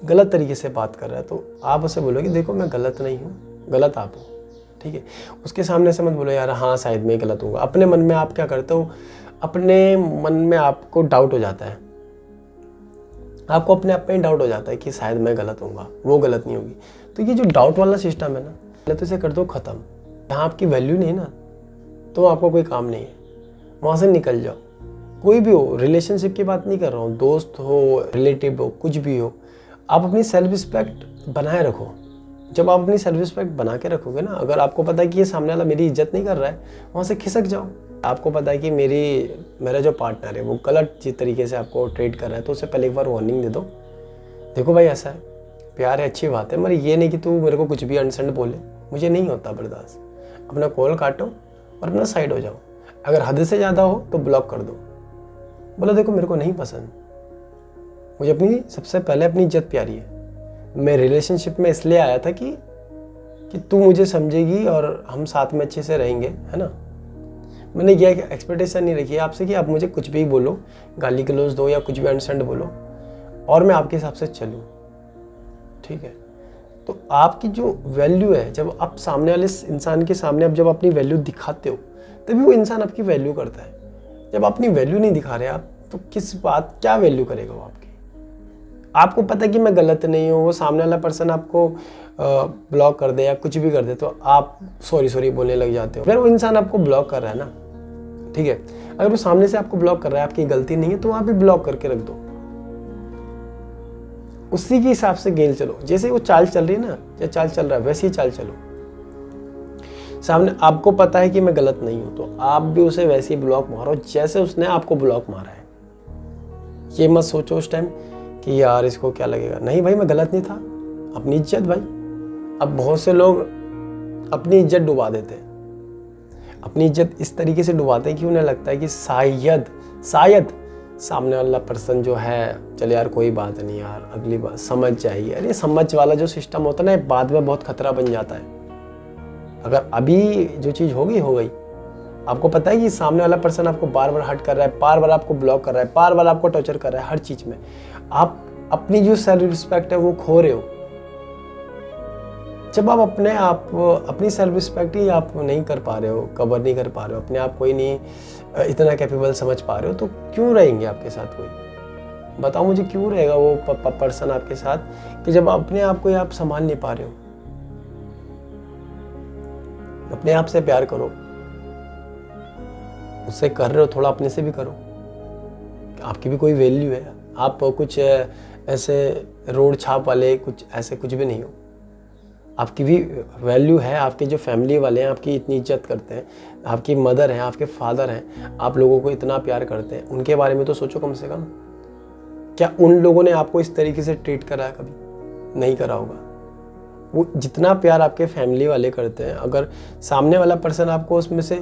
गलत तरीके से बात कर रहा है तो आप उसे बोलोगे देखो मैं गलत नहीं हूँ, गलत आप हो, ठीक है। उसके सामने से मत बोलो यार हाँ शायद मैं गलत हूँ। अपने मन में आप क्या करते हो, अपने मन में आपको डाउट हो जाता है, आपको अपने आप में डाउट हो जाता है कि शायद मैं गलत होऊंगा, वो गलत नहीं होगी। तो ये जो डाउट वाला सिस्टम है ना, पहले तो इसे कर दो ख़त्म। जहाँ आपकी वैल्यू नहीं ना, तो आपको कोई काम नहीं है, वहाँ से निकल जाओ। कोई भी हो, रिलेशनशिप की बात नहीं कर रहा हूँ, दोस्त हो, रिलेटिव हो, कुछ भी हो, आप अपनी सेल्फ रिस्पेक्ट बनाए रखो। जब आप अपनी सेल्फ रिस्पेक्ट बना के रखोगे ना, अगर आपको पता है कि ये सामने वाला मेरी इज्जत नहीं कर रहा है, वहाँ से खिसक जाओ। आपको पता है कि मेरा जो पार्टनर है वो गलत तरीके से आपको ट्रीट कर रहा है, तो उसे पहले एक बार वार्निंग दे दो, देखो भाई ऐसा है, प्यार है, अच्छी बात है, मगर ये नहीं कि तू मेरे को कुछ भी अनसेंड बोले, मुझे नहीं होता बर्दाश्त। अपना कॉल काटो और अपना साइड हो जाओ। अगर हद से ज़्यादा हो तो ब्लॉक कर दो, बोलो देखो मेरे को नहीं पसंद, मुझे सबसे पहले अपनी इज्जत प्यारी है। मैं रिलेशनशिप में इसलिए आया था कि तू मुझे समझेगी और हम साथ में अच्छे से रहेंगे, है ना। मैंने यह एक्सपेक्टेशन नहीं रखी है आपसे कि आप मुझे कुछ भी बोलो, गाली गलौज दो या कुछ भी अनसेंड बोलो और मैं आपके हिसाब से चलूँ, ठीक है। तो आपकी जो वैल्यू है, जब आप सामने वाले इंसान के सामने आप जब अपनी वैल्यू दिखाते हो तभी वो इंसान आपकी वैल्यू करता है। जब अपनी वैल्यू नहीं दिखा रहे आप, तो क्या वैल्यू करेगा वो आपकी। आपको पता है कि मैं गलत नहीं हूँ, वो सामने वाला पर्सन आपको ब्लॉक कर दे या कुछ भी कर दे तो आप सॉरी बोलने लग जाते हो। अगर वो इंसान आपको ब्लॉक कर रहा है ना, ठीक है, अगर वो सामने से आपको ब्लॉक कर रहा है, आपकी गलती नहीं है, तो आप भी ब्लॉक करके रख दो, उसी के हिसाब से गेल चलो। जैसे वो चाल चल रही है ना, या चाल चल रहा है, वैसे ही चाल चलो। सामने आपको पता है कि मैं गलत नहीं हूं, तो आप भी उसे वैसे ही ब्लॉक मारो जैसे उसने आपको ब्लॉक मारा है। ये मत सोचो उस टाइम कि यार इसको क्या लगेगा, नहीं भाई मैं गलत नहीं था, अपनी इज्जत भाई। अब बहुत से लोग अपनी इज्जत डुबा देते हैं, अपनी इज्जत इस तरीके से डुबाते हैं कि उन्हें लगता है कि शायद सामने वाला पर्सन जो है, चल यार कोई बात नहीं यार, अगली बार समझ जाएगी। अरे समझ वाला जो सिस्टम होता है ना, बाद में बहुत खतरा बन जाता है। अगर अभी जो चीज़ हो गई, आपको पता है कि सामने वाला पर्सन आपको बार बार हर्ट कर रहा है, बार बार आपको ब्लॉक कर रहा है, बार बार आपको टॉर्चर कर रहा है, हर चीज़ में आप अपनी जो सेल्फ रिस्पेक्ट है वो खो रहे हो। जब आप अपनी सेल्फ रिस्पेक्ट ही आप नहीं कर पा रहे हो, कवर नहीं कर पा रहे हो, अपने आप कोई नहीं इतना कैपेबल समझ पा रहे हो, तो क्यों रहेंगे आपके साथ कोई? बताओ मुझे, क्यों रहेगा वो पर्सन आपके साथ कि जब अपने आप को आप संभाल नहीं पा रहे हो। अपने आप से प्यार करो, उससे कर रहे हो थोड़ा अपने से भी करो, आपकी भी कोई वैल्यू है। आप कुछ ऐसे रोड छाप वाले कुछ भी नहीं हो, आपकी भी वैल्यू है। आपके जो फैमिली वाले हैं आपकी इतनी इज्जत करते हैं, आपकी मदर हैं, आपके फादर हैं, आप लोगों को इतना प्यार करते हैं, उनके बारे में तो सोचो कम से कम। क्या उन लोगों ने आपको इस तरीके से ट्रीट करा है? कभी नहीं करा होगा। वो जितना प्यार आपके फैमिली वाले करते हैं, अगर सामने वाला पर्सन आपको उसमें से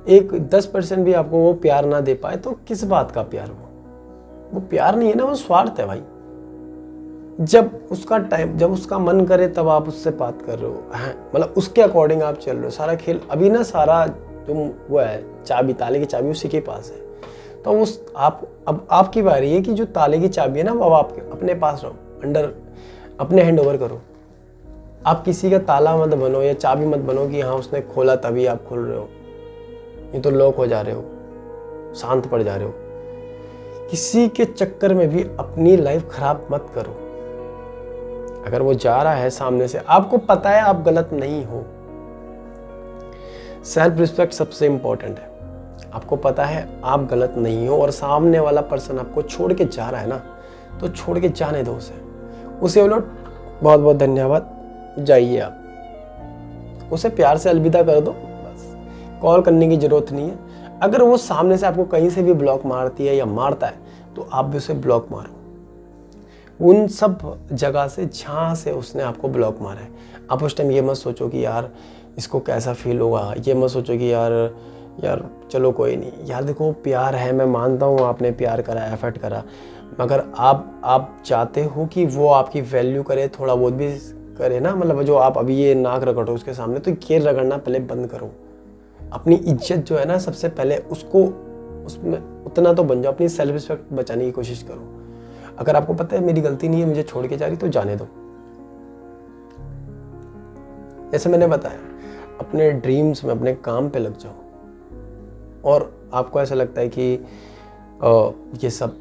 10% भी आपको वो प्यार ना दे पाए तो किस बात का प्यार? वो प्यार नहीं है ना, वो स्वार्थ है भाई। जब उसका मन करे तब आप उससे बात कर रहे हो, हैं मतलब उसके अकॉर्डिंग आप चल रहे हो। सारा खेल अभी ना, सारा जो वो है चाबी, ताले की चाबी उसी के पास है। तो अब आपकी बारी है कि जो ताले की चाबी है ना, वो अब आपके अपने पास रहो, अपने हैंड ओवर करो। आप किसी का ताला मत बनो या चाबी मत बनो कि हाँ उसने खोला तभी आप खोल रहे हो। ये तो लॉक हो जा रहे हो, शांत पड़ जा रहे हो। किसी के चक्कर में भी अपनी लाइफ खराब मत करो। अगर वो जा रहा है सामने से, आपको पता है आप गलत नहीं हो। सेल्फ रिस्पेक्ट सबसे इंपॉर्टेंट है। आपको पता है आप गलत नहीं हो और सामने वाला पर्सन आपको छोड़ के जा रहा है ना, तो छोड़ के जाने दो उसे बोलो बहुत बहुत धन्यवाद, जाइए आप। उसे प्यार से अलविदा कर दो, बस कॉल करने की जरूरत नहीं है। अगर वो सामने से आपको कहीं से भी ब्लॉक मारती है या मारता है तो आप भी उसे ब्लॉक मारो, उन सब जगह से जहाँ से उसने आपको ब्लॉक मारा है। आप उस टाइम ये मत सोचो कि यार इसको कैसा फील होगा, ये मत सोचो कि यार चलो कोई नहीं। यार देखो प्यार है, मैं मानता हूँ आपने प्यार करा, एफर्ट करा, मगर आप चाहते हो कि वो आपकी वैल्यू करे, थोड़ा बहुत भी करे ना। मतलब जो आप अभी ये नाक रगड़ो उसके सामने, तो ये रगड़ना पहले बंद करो। अपनी इज्जत जो है ना, सबसे पहले उसमें उतना तो बन जाओ। अपनी सेल्फ रिस्पेक्ट बचाने की कोशिश करो। अगर आपको पता है मेरी गलती नहीं है, मुझे छोड़ के जा रही, तो जाने दो। जैसे मैंने बताया, अपने ड्रीम्स में, अपने काम पे लग जाओ। और आपको ऐसा लगता है कि ये सब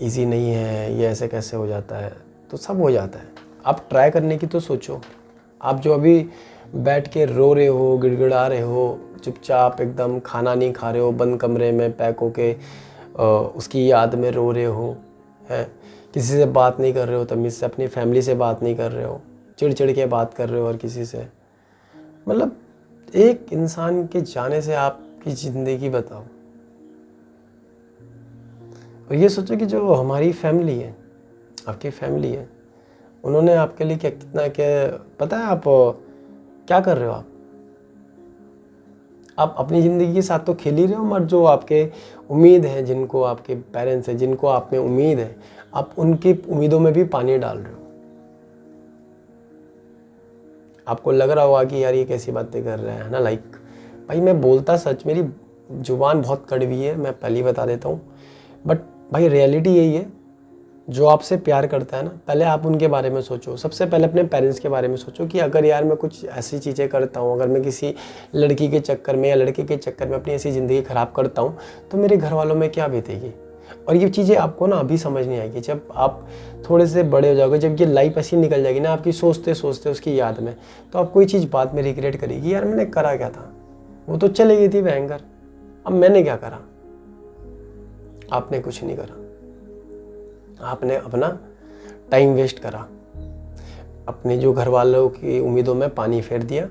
इजी नहीं है, ये ऐसे कैसे हो जाता है, तो सब हो जाता है। आप ट्राई करने की तो सोचो। आप जो अभी बैठ के रो रहे हो, गिड़गिड़ा रहे हो, चुपचाप एकदम खाना नहीं खा रहे हो, बंद कमरे में पैक होके उसकी याद में रो रहे हो, है किसी से बात नहीं कर रहे हो, तमीज़ से अपनी फैमिली से बात नहीं कर रहे हो, चिड़ के बात कर रहे हो और किसी से, मतलब एक इंसान के जाने से आपकी ज़िंदगी बताओ। और ये सोचो कि जो हमारी फैमिली है, आपकी फैमिली है, उन्होंने आपके लिए कितना पता है आप क्या कर रहे हो? आप अपनी ज़िंदगी के साथ तो खेल ही रहे हो, मगर जो आपके उम्मीद है, जिनको आपके पेरेंट्स हैं, जिनको आप में उम्मीद है, आप उनकी उम्मीदों में भी पानी डाल रहे हो। आपको लग रहा होगा कि यार ये कैसी बातें कर रहे हैं ना, लाइक भाई मैं बोलता सच, मेरी जुबान बहुत कड़वी है, मैं पहले ही बता देता हूँ, बट भाई रियलिटी यही है। जो आपसे प्यार करता है ना, पहले आप उनके बारे में सोचो। सबसे पहले अपने पेरेंट्स के बारे में सोचो कि अगर यार मैं कुछ ऐसी चीज़ें करता हूँ, अगर मैं किसी लड़की के चक्कर में या लड़के के चक्कर में अपनी ऐसी ज़िंदगी ख़राब करता हूँ, तो मेरे घर वालों में क्या बीतेगी। और ये चीज़ें आपको ना अभी समझ नहीं आएगी, जब आप थोड़े से बड़े हो जाओगे, जब ये लाइफ ऐसी निकल जाएगी ना आपकी, सोचते सोचते उसकी याद में, तो आप कोई चीज़ बाद में रिग्रेट करेगी, यार मैंने करा क्या था, वो तो चली गई थी भयंकर, अब मैंने क्या करा। आपने कुछ नहीं करा, आपने अपना टाइम वेस्ट करा, अपने जो घर वालों की उम्मीदों में पानी फेर दिया,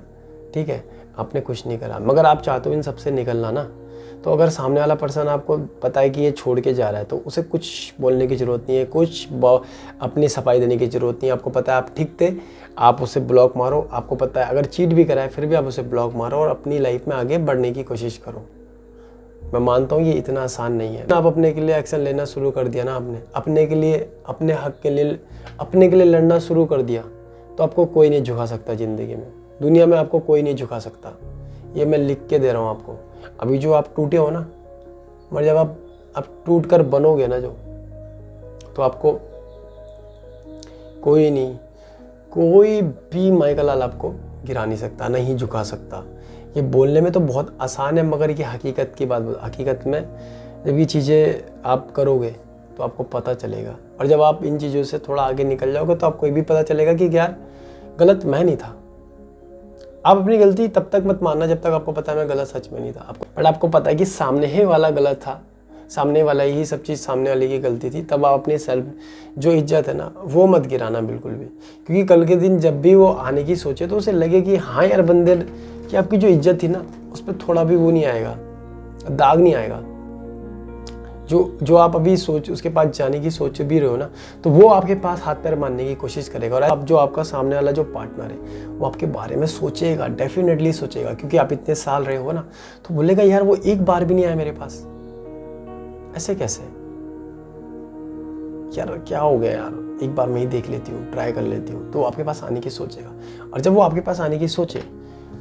ठीक है, आपने कुछ नहीं करा। मगर आप चाहते हो इन सबसे निकलना ना, तो अगर सामने वाला पर्सन आपको पता है कि ये छोड़ के जा रहा है, तो उसे कुछ बोलने की ज़रूरत नहीं है, कुछ अपनी सफाई देने की ज़रूरत नहीं है। आपको पता है आप ठीक थे, आप उसे ब्लॉक मारो। आपको पता है अगर चीट भी करा है फिर भी आप उसे ब्लॉक मारो और अपनी लाइफ में आगे बढ़ने की कोशिश करो। मैं मानता हूँ ये इतना आसान नहीं है। आप अपने के लिए एक्शन लेना शुरू कर दिया ना, आपने अपने के लिए, अपने हक के लिए, अपने के लिए लड़ना शुरू कर दिया, तो आपको कोई नहीं झुका सकता ज़िंदगी में, दुनिया में आपको कोई नहीं झुका सकता। ये मैं लिख के दे रहा हूँ आपको। अभी जो आप टूटे हो ना, मगर जब आप टूट कर बनोगे ना जो, तो आपको कोई नहीं, कोई भी माइकल लाल आपको गिरा नहीं सकता, नहीं झुका सकता। ये बोलने में तो बहुत आसान है, मगर ये हकीकत की बात, हकीकत में जब ये चीज़ें आप करोगे तो आपको पता चलेगा। और जब आप इन चीज़ों से थोड़ा आगे निकल जाओगे तो आपको ये भी पता चलेगा कि यार गलत मैं नहीं था। आप अपनी गलती तब तक मत मानना जब तक आपको पता है मैं गलत सच में नहीं था। बट आपको पता है कि सामने ही वाला गलत था, सामने वाला ही सब चीज़ सामने वाले की गलती थी, तब आप अपनी सेल्फ जो इज्जत है ना वो मत गिराना बिल्कुल भी। क्योंकि कल के दिन जब भी वो आने की सोचे तो उसे लगे कि हाँ यार बंदे कि आपकी जो इज्जत थी ना उस पर थोड़ा भी वो नहीं आएगा, दाग नहीं आएगा। जो आप अभी उसके पास जाने की सोच भी रहे हो ना, तो वो आपके पास हाथ पैर मारने की कोशिश करेगा। और अब जो आपका सामने वाला जो पार्टनर है वो आपके बारे में सोचेगा, डेफिनेटली सोचेगा, क्योंकि आप इतने साल रहे हो ना, तो बोलेगा यार वो एक बार भी नहीं आया मेरे पास, ऐसे कैसे यार, क्या हो गया यार, एक बार मैं ही देख लेती हूँ, ट्राई कर लेती हूँ। तो आपके पास आने की सोचेगा। और जब वो आपके पास आने की सोचे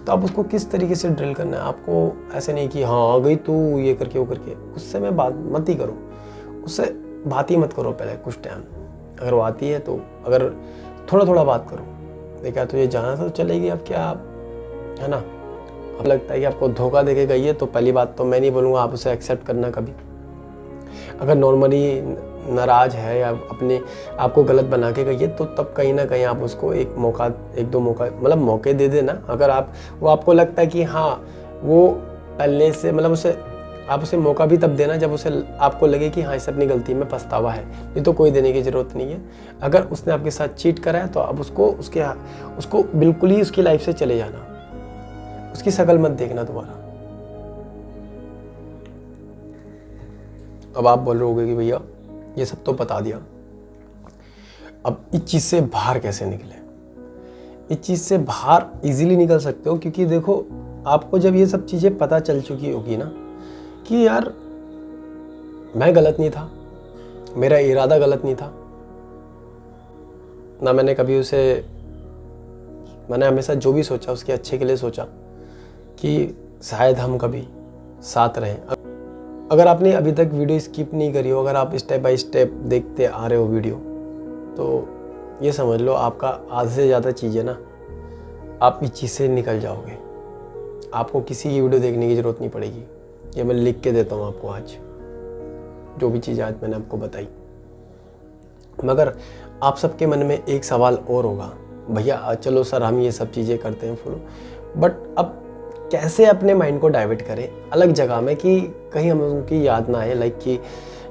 तो आप उसको किस तरीके से ड्रिल करना है। आपको ऐसे नहीं कि हाँ आ गई तू, ये करके वो करके, उससे मैं बात मत ही करो, उससे बात ही मत करो पहले कुछ टाइम। अगर वो आती है तो अगर थोड़ा थोड़ा बात करो, देखा तुझे जाना था तो चलेगी, अब क्या है ना। अब लगता है कि आपको धोखा दे के गई है, तो पहली बात तो मैं नहीं बोलूँगा आप उसे एक्सेप्ट करना कभी। अगर नॉर्मली नाराज है या अपने आपको गलत बना के गई है, तो तब कहीं ना कहीं आप उसको एक दो मौका मतलब मौके दे देना। अगर वो आपको लगता है कि हाँ वो पहले से मतलब आप उसे मौका भी तब देना जब उसे आपको लगे कि हाँ इसे अपनी गलती में पछतावा है, नहीं तो कोई देने की ज़रूरत नहीं है। अगर उसने आपके साथ चीट करा है तो आप उसको बिल्कुल ही उसकी लाइफ से चले जाना, उसकी शक्ल मत देखना दोबारा। अब आप बोल रहे होगे कि भैया ये सब तो बता दिया, अब इस चीज़ से बाहर कैसे निकले। इस चीज़ से बाहर इजीली निकल सकते हो, क्योंकि देखो आपको जब ये सब चीज़ें पता चल चुकी होगी ना कि यार मैं गलत नहीं था, मेरा इरादा गलत नहीं था ना, मैंने हमेशा जो भी सोचा उसके अच्छे के लिए सोचा कि शायद हम कभी साथ रहें। अगर आपने अभी तक वीडियो स्किप नहीं करी हो, अगर आप स्टेप बाय स्टेप देखते आ रहे हो वीडियो, तो ये समझ लो आपका आधे से ज़्यादा चीज़ें ना आप इस चीज़ से निकल जाओगे। आपको किसी की वीडियो देखने की ज़रूरत नहीं पड़ेगी। ये मैं लिख के देता हूँ आपको आज, जो भी चीज़ आज मैंने आपको बताई। मगर आप सबके मन में एक सवाल और होगा, भैया चलो सर हम ये सब चीज़ें करते हैं फॉलो, बट अब कैसे अपने माइंड को डाइवर्ट करें अलग जगह में कि कहीं हमें उनकी याद ना आए। लाइक कि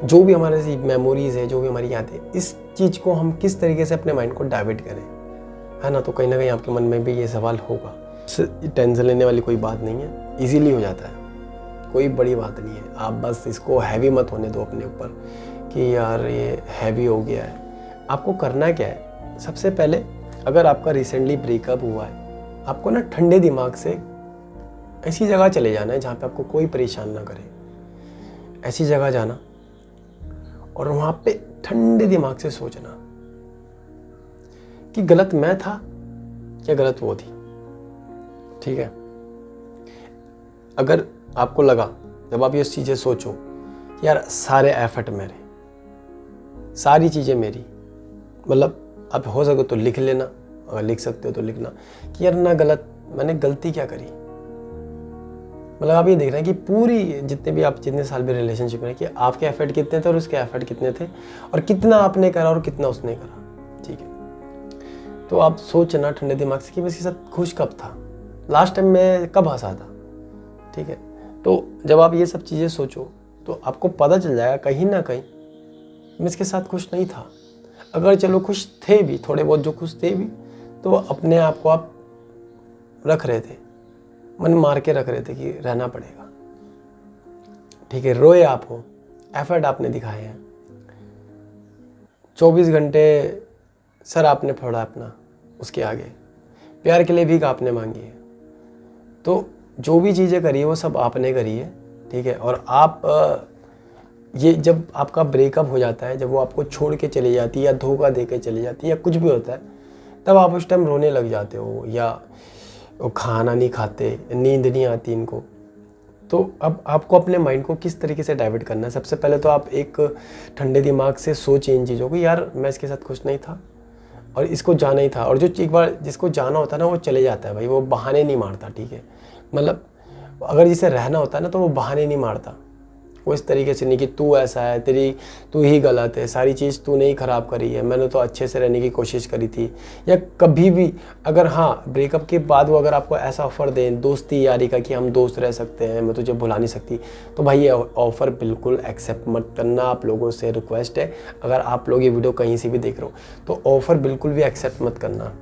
जो भी हमारे मेमोरीज़ है, जो भी हमारी यादें, इस चीज़ को हम किस तरीके से अपने माइंड को डाइवर्ट करें, है ना। तो कहीं ना कहीं आपके मन में भी ये सवाल होगा। टेंशन लेने वाली कोई बात नहीं है, इजीली हो जाता है, कोई बड़ी बात नहीं है। आप बस इसको हैवी मत होने दो अपने ऊपर कि यार ये हैवी हो गया है। आपको करना क्या है, सबसे पहले अगर आपका रिसेंटली ब्रेकअप हुआ है, आपको ना ठंडे दिमाग से ऐसी जगह चले जाना है जहाँ पे आपको कोई परेशान ना करे। ऐसी जगह जाना और वहाँ पे ठंडे दिमाग से सोचना कि गलत मैं था या गलत वो थी। ठीक है, अगर आपको लगा जब आप ये चीज़ें सोचो यार सारे एफर्ट मेरे, सारी चीज़ें मेरी, मतलब आप हो सके तो लिख लेना, अगर लिख सकते हो तो लिखना कि यार ना मैंने गलती क्या करी। मतलब आप ये देख रहे हैं कि पूरी जितने साल भी रिलेशनशिप में कि आपके एफर्ट कितने थे और उसके एफर्ट कितने थे, और कितना आपने करा और कितना उसने करा। ठीक है, तो आप सोचना ठंडे दिमाग से कि मैं इसके साथ खुश कब था, लास्ट टाइम मैं कब हंसा था। ठीक है, तो जब आप ये सब चीज़ें सोचो तो आपको पता चल जाएगा कहीं ना कहीं मैं इसके साथ खुश नहीं था। अगर चलो खुश थे भी, थोड़े बहुत जो खुश थे भी, तो अपने आप को आप रख रहे थे, मन मार के रख रहे थे कि रहना पड़ेगा। ठीक है, रोए आप हो, एफर्ट आपने दिखाए हैं, 24 घंटे सर आपने फोड़ा अपना उसके आगे, प्यार के लिए भी आपने मांगी है। तो जो भी चीज़ें करी है वो सब आपने करी है। ठीक है, और आप ये जब आपका ब्रेकअप हो जाता है, जब वो आपको छोड़ के चली जाती है या धोखा दे के चली जाती है या कुछ भी होता है, तब आप उस टाइम रोने लग जाते हो या वो खाना नहीं खाते, नींद नहीं आती इनको। तो अब आपको अपने माइंड को किस तरीके से डाइवर्ट करना है। सबसे पहले तो आप एक ठंडे दिमाग से सोचें इन चीज़ों को, यार मैं इसके साथ खुश नहीं था और इसको जाना ही था। और जो एक बार जिसको जाना होता है ना वो चले जाता है भाई, वो बहाने नहीं मारता। ठीक है, मतलब अगर जिसे रहना होता है ना तो वो बहाने नहीं मारता। वो इस तरीके से नहीं कि तू ऐसा है, तू ही गलत है, सारी चीज़ तूने ही ख़राब करी है, मैंने तो अच्छे से रहने की कोशिश करी थी। या कभी भी अगर हाँ ब्रेकअप के बाद वो अगर आपको ऐसा ऑफ़र दें दोस्ती यारी का कि हम दोस्त रह सकते हैं, मैं तुझे भुला नहीं सकती, तो भाई ये ऑफ़र बिल्कुल एक्सेप्ट मत करना। आप लोगों से रिक्वेस्ट है, अगर आप लोग ये वीडियो कहीं से भी देख रहे हो तो ऑफ़र बिल्कुल भी एक्सेप्ट मत करना।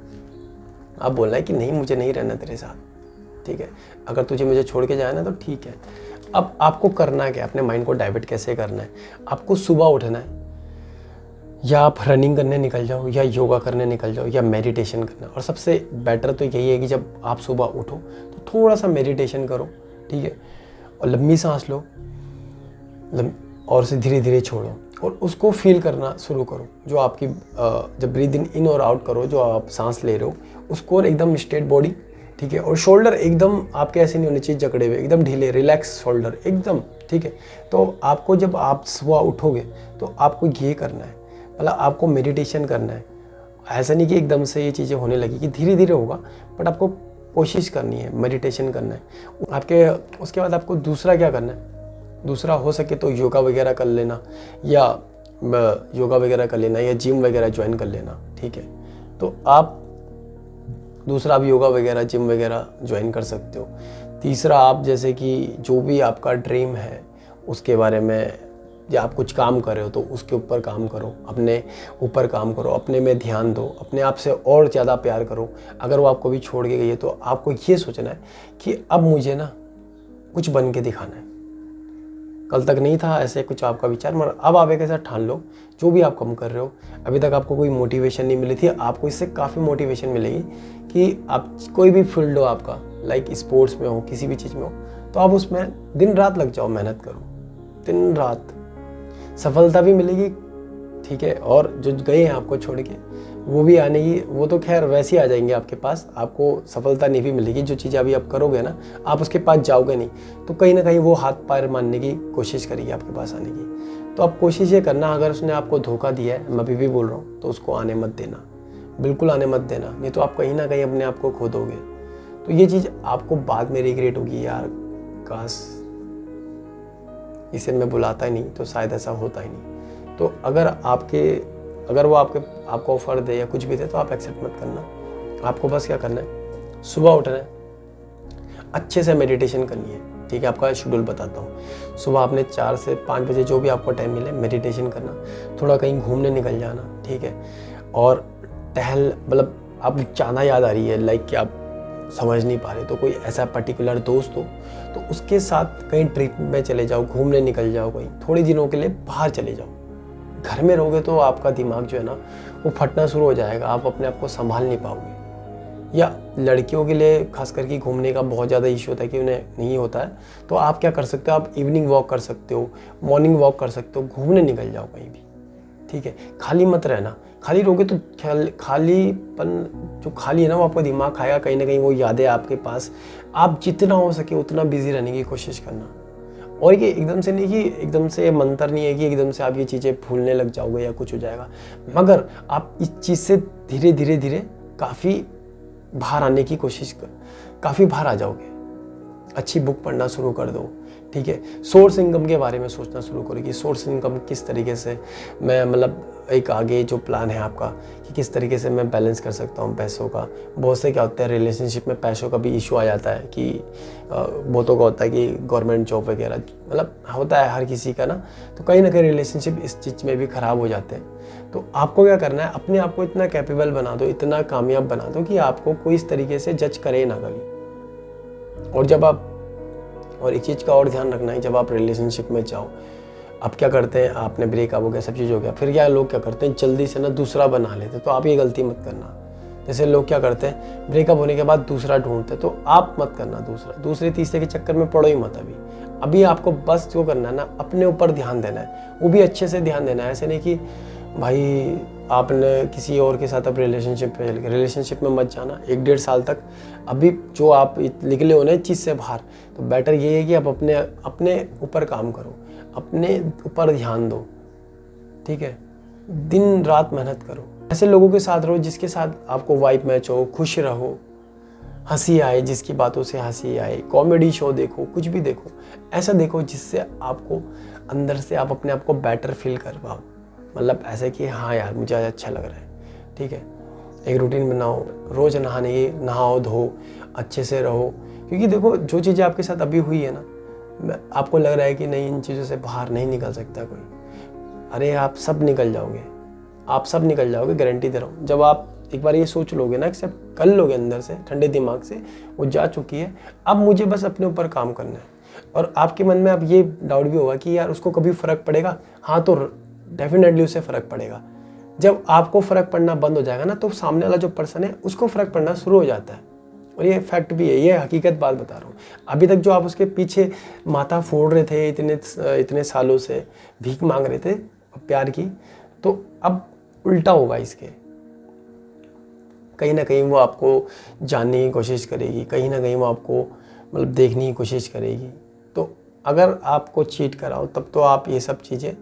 आप बोलना है कि नहीं मुझे नहीं रहना तेरे साथ। ठीक है, अगर तुझे मुझे छोड़ के जाना तो ठीक है, अब आपको करना क्या है, अपने माइंड को डाइवर्ट कैसे करना है। आपको सुबह उठना है, या आप रनिंग करने निकल जाओ, या योगा करने निकल जाओ, या मेडिटेशन करना। और सबसे बेटर तो यही है कि जब आप सुबह उठो तो थोड़ा सा मेडिटेशन करो, ठीक है, और लंबी सांस लो, और उसे धीरे धीरे छोड़ो, और उसको फील करना शुरू करो। जो आपकी जब ब्रीथ इन और आउट करो, जो आप सांस ले रहे हो उसको एकदम स्ट्रेट बॉडी, ठीक है, और शोल्डर एकदम आपके ऐसे नहीं होने चाहिए जकड़े हुए, एकदम ढीले, रिलैक्स शोल्डर एकदम, ठीक है। तो आपको जब आप सुबह उठोगे तो आपको ये करना है, मतलब आपको मेडिटेशन करना है। ऐसा नहीं कि एकदम से ये चीज़ें होने लगी, कि धीरे धीरे होगा, बट आपको कोशिश करनी है, मेडिटेशन करना है आपके। उसके बाद आपको दूसरा क्या करना है, दूसरा हो सके तो योगा वगैरह कर लेना, या जिम वगैरह ज्वाइन कर लेना, ठीक है। तो आप दूसरा आप योगा वगैरह, जिम वगैरह ज्वाइन कर सकते हो। तीसरा आप जैसे कि जो भी आपका ड्रीम है उसके बारे में, या आप कुछ काम कर रहे हो तो उसके ऊपर काम करो, अपने ऊपर काम करो, अपने में ध्यान दो, अपने आप से और ज़्यादा प्यार करो। अगर वो आपको भी छोड़ के गई है तो आपको ये सोचना है कि अब मुझे ना कुछ बन के दिखाना है। कल तक नहीं था ऐसे कुछ आपका विचार, मगर अब आप एक ऐसा ठान लो, जो भी आप काम कर रहे हो, अभी तक आपको कोई मोटिवेशन नहीं मिली थी, आपको इससे काफ़ी मोटिवेशन मिलेगी कि आप कोई भी फील्ड हो आपका, लाइक स्पोर्ट्स में हो, किसी भी चीज़ में हो, तो आप उसमें दिन रात लग जाओ, मेहनत करो, दिन रात, सफलता भी मिलेगी, ठीक है। और जो गए हैं आपको छोड़ के वो भी आने की, वो तो खैर वैसे ही आ जाएंगे आपके पास, आपको सफलता नहीं भी मिलेगी। जो चीज़ अभी आप करोगे ना, आप उसके पास जाओगे नहीं तो कहीं ना कहीं वो हाथ पैर मारने की कोशिश करेगी आपके पास आने की। तो आप कोशिश ये करना, अगर उसने आपको धोखा दिया है, मैं अभी भी बोल रहा हूँ, तो उसको आने मत देना, बिल्कुल आने मत देना, नहीं तो आप कहीं ना कहीं अपने आप को खो दोगे। तो ये चीज़ आपको बाद में रिग्रेट होगी, यार काश इसे मैं बुलाता ही नहीं तो शायद ऐसा होता ही नहीं। तो अगर वो आपको ऑफर दे या कुछ भी दे तो आप एक्सेप्ट मत करना। आपको बस क्या करना है, सुबह उठना है, अच्छे से मेडिटेशन करनी है, ठीक है। आपका शेड्यूल बताता हूँ, सुबह आपने 4 से 5 बजे जो भी आपको टाइम मिले मेडिटेशन करना, थोड़ा कहीं घूमने निकल जाना, ठीक है। और मतलब आप ज़्यादा याद आ रही है, लाइक कि आप समझ नहीं पा रहे, तो कोई ऐसा पर्टिकुलर दोस्त हो तो उसके साथ कहीं ट्रिप में चले जाओ, घूमने निकल जाओ, कहीं थोड़े दिनों के लिए बाहर चले जाओ। घर में रहोगे तो आपका दिमाग जो है ना वो फटना शुरू हो जाएगा, आप अपने आप को संभाल नहीं पाओगे। या लड़कियों के लिए खास करके घूमने का बहुत ज़्यादा इशू होता है कि उन्हें नहीं होता है, तो आप क्या कर सकते हो, आप इवनिंग वॉक कर सकते हो, मॉर्निंग वॉक कर सकते हो, घूमने निकल जाओ कहीं भी, ठीक है। खाली मत रहना, खाली रहोगे तो खालीपन जो खाली है ना वो आपका दिमाग खाएगा, कहीं ना कहीं वो यादें आपके पास। आप जितना हो सके उतना बिजी रहने की कोशिश करना। और ये एकदम से नहीं, कि एकदम से मंत्र नहीं है कि एकदम से आप ये चीज़ें भूलने लग जाओगे या कुछ हो जाएगा, मगर आप इस चीज़ से धीरे धीरे धीरे काफ़ी बाहर आने की कोशिश काफ़ी बाहर आ जाओगे। अच्छी बुक पढ़ना शुरू कर दो, ठीक है। सोर्स इनकम के बारे में सोचना शुरू करो कि सोर्स इनकम किस तरीके से मैं, मतलब एक आगे जो प्लान है आपका कि किस तरीके से मैं बैलेंस कर सकता हूँ पैसों का। बहुत से क्या होता है, रिलेशनशिप में पैसों का भी इशू आ जाता है, कि बहुतों का होता है कि गवर्नमेंट जॉब वगैरह, मतलब होता है हर किसी का ना, तो कहीं ना कहीं रिलेशनशिप इस चीज़ में भी ख़राब हो जाते हैं। तो आपको क्या करना है, अपने आप को इतना कैपेबल बना दो, इतना कामयाब बना दो कि आपको कोई इस तरीके से जज करे ना कभी। और एक चीज़ का और ध्यान रखना है, जब आप रिलेशनशिप में जाओ, आप क्या करते हैं, आपने ब्रेकअप हो गया, सब चीज़ हो गया, फिर क्या लोग क्या करते हैं, जल्दी से ना दूसरा बना लेते, तो आप ये गलती मत करना। जैसे लोग क्या करते हैं, ब्रेकअप होने के बाद दूसरा ढूंढते, तो आप मत करना, दूसरे तीसरे के चक्कर में पड़ो ही मत। अभी आपको बस जो करना है ना, अपने ऊपर ध्यान देना है, वो भी अच्छे से ध्यान देना है। ऐसे नहीं कि भाई आपने किसी और के साथ अब रिलेशनशिप में मत जाना 1-1.5 साल तक। अभी जो आप निकले हो ना इस चीज़ से बाहर, तो बेटर ये है कि आप अपने ऊपर काम करो, अपने ऊपर ध्यान दो, ठीक है। दिन रात मेहनत करो, ऐसे लोगों के साथ रहो जिसके साथ आपको वाइब मैच हो, खुश रहो, हंसी आए, जिसकी बातों से हंसी आए, कॉमेडी शो देखो, कुछ भी देखो, ऐसा देखो जिससे आपको अंदर से आप अपने आप को बेटर फील कर पाओ। मतलब ऐसे कि हाँ यार मुझे आज अच्छा लग रहा है, ठीक है। एक रूटीन बनाओ, रोज़ नहाओ धो, अच्छे से रहो। क्योंकि देखो जो चीज़ें आपके साथ अभी हुई है ना, आपको लग रहा है कि नहीं इन चीज़ों से बाहर नहीं निकल सकता कोई, अरे आप सब निकल जाओगे, गारंटी दे रहा हूँ। जब आप एक बार ये सोच लोगे ना, एक्सेप्ट कर लोगे अंदर से ठंडे दिमाग से, वो जा चुकी है, अब मुझे बस अपने ऊपर काम करना है। और आपके मन में अब ये डाउट भी होगा कि यार उसको कभी फ़र्क पड़ेगा। हाँ, तो डेफिनेटली उसे फ़र्क पड़ेगा। जब आपको फ़र्क पड़ना बंद हो जाएगा ना, तो सामने वाला जो पर्सन है उसको फ़र्क पड़ना शुरू हो जाता है। और ये फैक्ट भी है, ये हकीकत बात बता रहा हूँ। अभी तक जो आप उसके पीछे माथा फोड़ रहे थे इतने सालों से, भीख मांग रहे थे प्यार की, तो अब उल्टा होगा इसके। कहीं ना कहीं वो आपको जानने की कोशिश करेगी, कहीं ना कहीं वो आपको मतलब देखने की कोशिश करेगी। तो अगर आपको चीट कराओ तब तो आप ये सब चीज़ें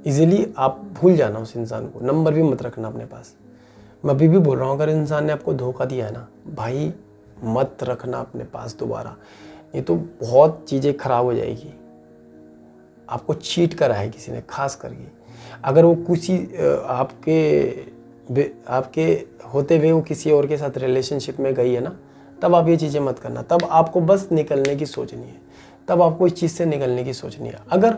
इजीली आप भूल जाना उस इंसान को, नंबर भी मत रखना अपने पास। मैं अभी भी बोल रहा हूँ, अगर इंसान ने आपको धोखा दिया है ना भाई, मत रखना अपने पास दोबारा, ये तो बहुत चीज़ें खराब हो जाएगी। आपको चीट करा है किसी ने, खास करके अगर वो कुछ आपके होते हुए वो किसी और के साथ रिलेशनशिप में गई है ना, तब आप ये चीज़ें मत करना। तब आपको बस निकलने की सोचनी है, तब आपको इस चीज़ से निकलने की सोचनी है। अगर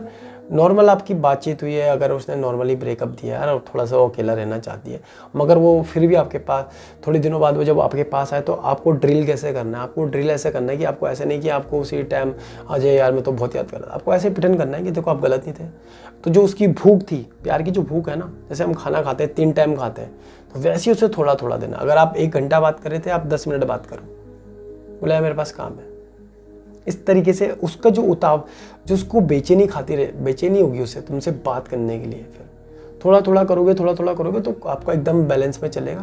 नॉर्मल आपकी बातचीत हुई है, अगर उसने नॉर्मली ब्रेकअप दिया है और थोड़ा सा वो अकेला रहना चाहती है, मगर वो फिर भी आपके पास थोड़े दिनों बाद वो जब आपके पास आए, तो आपको ड्रिल कैसे करना है? आपको ड्रिल ऐसे करना है कि आपको ऐसे नहीं कि आपको उसी टाइम अजय यार मैं तो बहुत याद कर रहा था, आपको ऐसे प्रिटेंड करना है कि देखो आप गलत नहीं थे। तो जो उसकी भूख थी, प्यार की जो भूख है ना, जैसे हम खाना खाते हैं 3 टाइम खाते हैं, तो वैसे ही उसे थोड़ा थोड़ा देना। अगर आप 1 घंटा बात कर रहे थे, आप 10 मिनट बात करो, बोला मेरे पास काम है। इस तरीके से उसका जो उसको बेचैनी होगी उसे तुमसे बात करने के लिए। फिर थोड़ा थोड़ा करोगे तो आपका एकदम बैलेंस में चलेगा।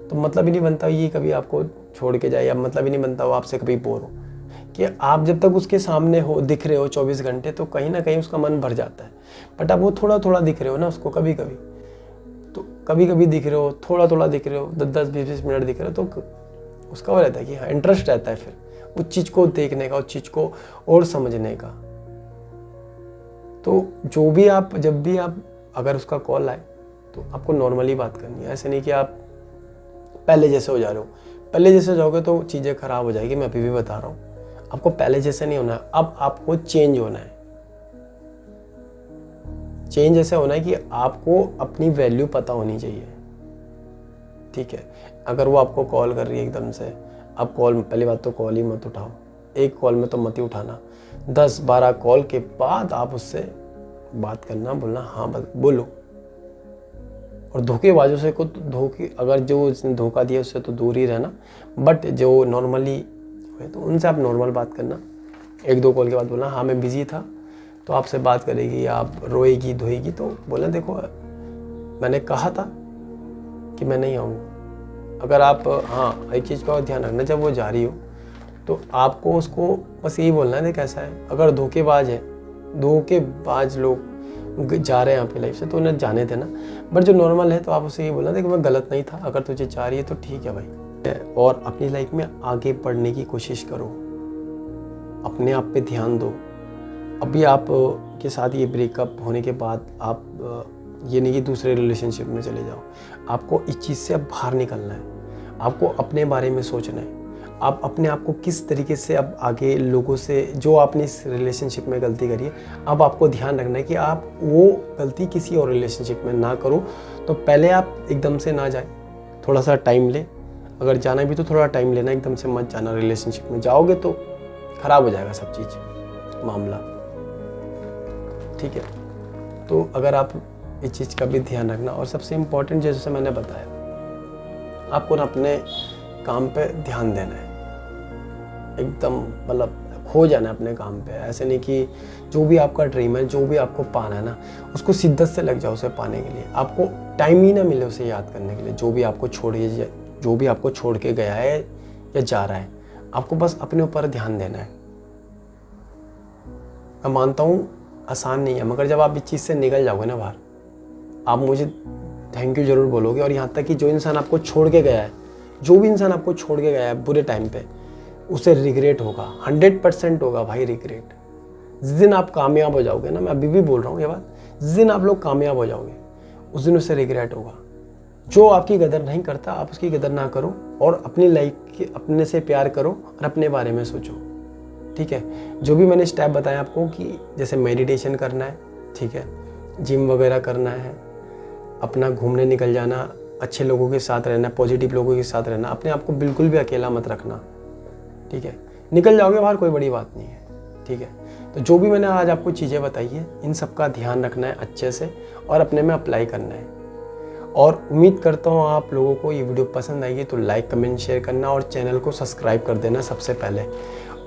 तो मतलब ही नहीं बनता ये कभी आपको छोड़ के जाए, या मतलब ही नहीं बनता वो आपसे कभी बोर हो। कि आप जब तक उसके सामने हो, दिख रहे हो 24 घंटे, तो कहीं ना कहीं उसका मन भर जाता है। बट आप वो थोड़ा थोड़ा दिख रहे हो ना उसको, कभी कभी दिख रहे हो, थोड़ा थोड़ा दिख रहे हो, 10-10, 20-20 मिनट दिख रहे हो, तो उसका वो रहता है कि हाँ, इंटरेस्ट रहता है फिर उस चीज़ को देखने का, उस चीज़ को और समझने का। तो जब भी आप अगर उसका कॉल आए, तो आपको नॉर्मली बात करनी है। ऐसे नहीं कि आप पहले जैसे हो जा रहे हो। पहले जैसे जाओगे तो चीज़ें खराब हो जाएगी। मैं अभी भी बता रहा हूँ, आपको पहले जैसे नहीं होना है, अब आपको चेंज होना है। चेंज ऐसे होना है कि आपको अपनी वैल्यू पता होनी चाहिए, ठीक है। अगर वो आपको कॉल कर रही है एकदम से, आप पहली बात तो कॉल ही मत उठाओ। एक कॉल में तो मत ही उठाना, 10-12 कॉल के बाद आप उससे बात करना, बोलना हाँ बोलो। और धोखेबाजों से अगर जो उसने धोखा दिया उससे तो दूर ही रहना। बट जो नॉर्मली हुए तो उनसे आप नॉर्मल बात करना। 1-2 कॉल के बाद बोलना हाँ मैं बिजी था, तो आपसे बात करेगी, आप रोएगी धोएगी, तो बोलना देखो मैंने कहा था कि मैं नहीं आऊँगा। अगर आप हाँ एक चीज़ का ध्यान रखना, जब वो जा रही हो तो आपको उसको बस यही बोलना है कैसा है। अगर धोखेबाज लोग जा रहे हैं आपकी लाइफ से, तो उन्हें जाने देना। बट जो नॉर्मल है तो आप उसे ये बोलना देखो मैं गलत नहीं था, अगर तुझे चाह रही है तो ठीक है भाई। और अपनी लाइफ में आगे बढ़ने की कोशिश करो, अपने आप पे ध्यान दो। अभी आप के साथ ये ब्रेकअप होने के बाद आप ये नहीं कि दूसरे रिलेशनशिप में चले जाओ। आपको इस चीज़ से अब बाहर निकलना है, आपको अपने बारे में सोचना है। आप अपने आप को किस तरीके से अब आगे लोगों से, जो आपने इस रिलेशनशिप में गलती करी है, अब आपको ध्यान रखना है कि आप वो गलती किसी और रिलेशनशिप में ना करो। तो पहले आप एकदम से ना जाए, थोड़ा सा टाइम ले। अगर जाना भी तो थोड़ा टाइम लेना, एकदम से मत जाना। रिलेशनशिप में जाओगे तो ख़राब हो जाएगा सब चीज़, मामला, ठीक है। तो अगर आप इस चीज़ का भी ध्यान रखना। और सबसे इम्पोर्टेंट जैसे मैंने बताया, आपको ना अपने काम पे ध्यान देना है, एकदम मतलब खो जाना है अपने काम पे। ऐसे नहीं कि जो भी आपका ड्रीम है, जो भी आपको पाना है ना, उसको शिद्दत से लग जाओ उसे पाने के लिए। आपको टाइम ही ना मिले उसे याद करने के लिए। जो भी आपको छोड़ के गया है या जा रहा है, आपको बस अपने ऊपर ध्यान देना है। मैं मानता हूँ आसान नहीं है, मगर जब आप इस चीज़ से निकल जाओगे ना बाहर, आप मुझे थैंक यू ज़रूर बोलोगे। और यहाँ तक कि जो इंसान आपको छोड़ के गया है, जो भी इंसान आपको छोड़ के गया है बुरे टाइम पे, उसे रिग्रेट होगा, 100% होगा भाई रिग्रेट। जिस दिन आप कामयाब हो जाओगे ना, मैं अभी भी बोल रहा हूँ ये बात, जिस दिन आप लोग कामयाब हो जाओगे उस दिन उसे रिग्रेट होगा। जो आपकी कदर नहीं करता, आप उसकी कदर ना करो, और अपनी लाइफ के अपने से प्यार करो और अपने बारे में सोचो, ठीक है। जो भी मैंने स्टेप बताया आपको, कि जैसे मेडिटेशन करना है, ठीक है, जिम वगैरह करना है, अपना घूमने निकल जाना, अच्छे लोगों के साथ रहना, पॉजिटिव लोगों के साथ रहना, अपने आप को बिल्कुल भी अकेला मत रखना, ठीक है। निकल जाओगे बाहर, कोई बड़ी बात नहीं है, ठीक है। तो जो भी मैंने आज आपको चीज़ें बताई है, इन सब का ध्यान रखना है अच्छे से और अपने में अप्लाई करना है। और उम्मीद करता हूँ आप लोगों को ये वीडियो पसंद आएगी, तो लाइक कमेंट शेयर करना और चैनल को सब्सक्राइब कर देना सबसे पहले।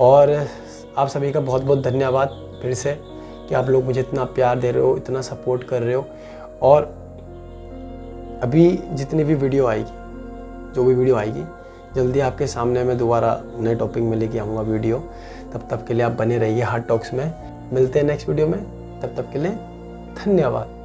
और आप सभी का बहुत बहुत धन्यवाद फिर से कि आप लोग मुझे इतना प्यार दे रहे हो, इतना सपोर्ट कर रहे हो। और अभी जितनी भी वीडियो आएगी, जो भी वीडियो आएगी, जल्दी आपके सामने मैं दोबारा नए टॉपिक में लेके आऊँगा वीडियो। तब तक के लिए आप बने रहिए हार्ट टॉक्स में। मिलते हैं नेक्स्ट वीडियो में, तब तक के लिए धन्यवाद।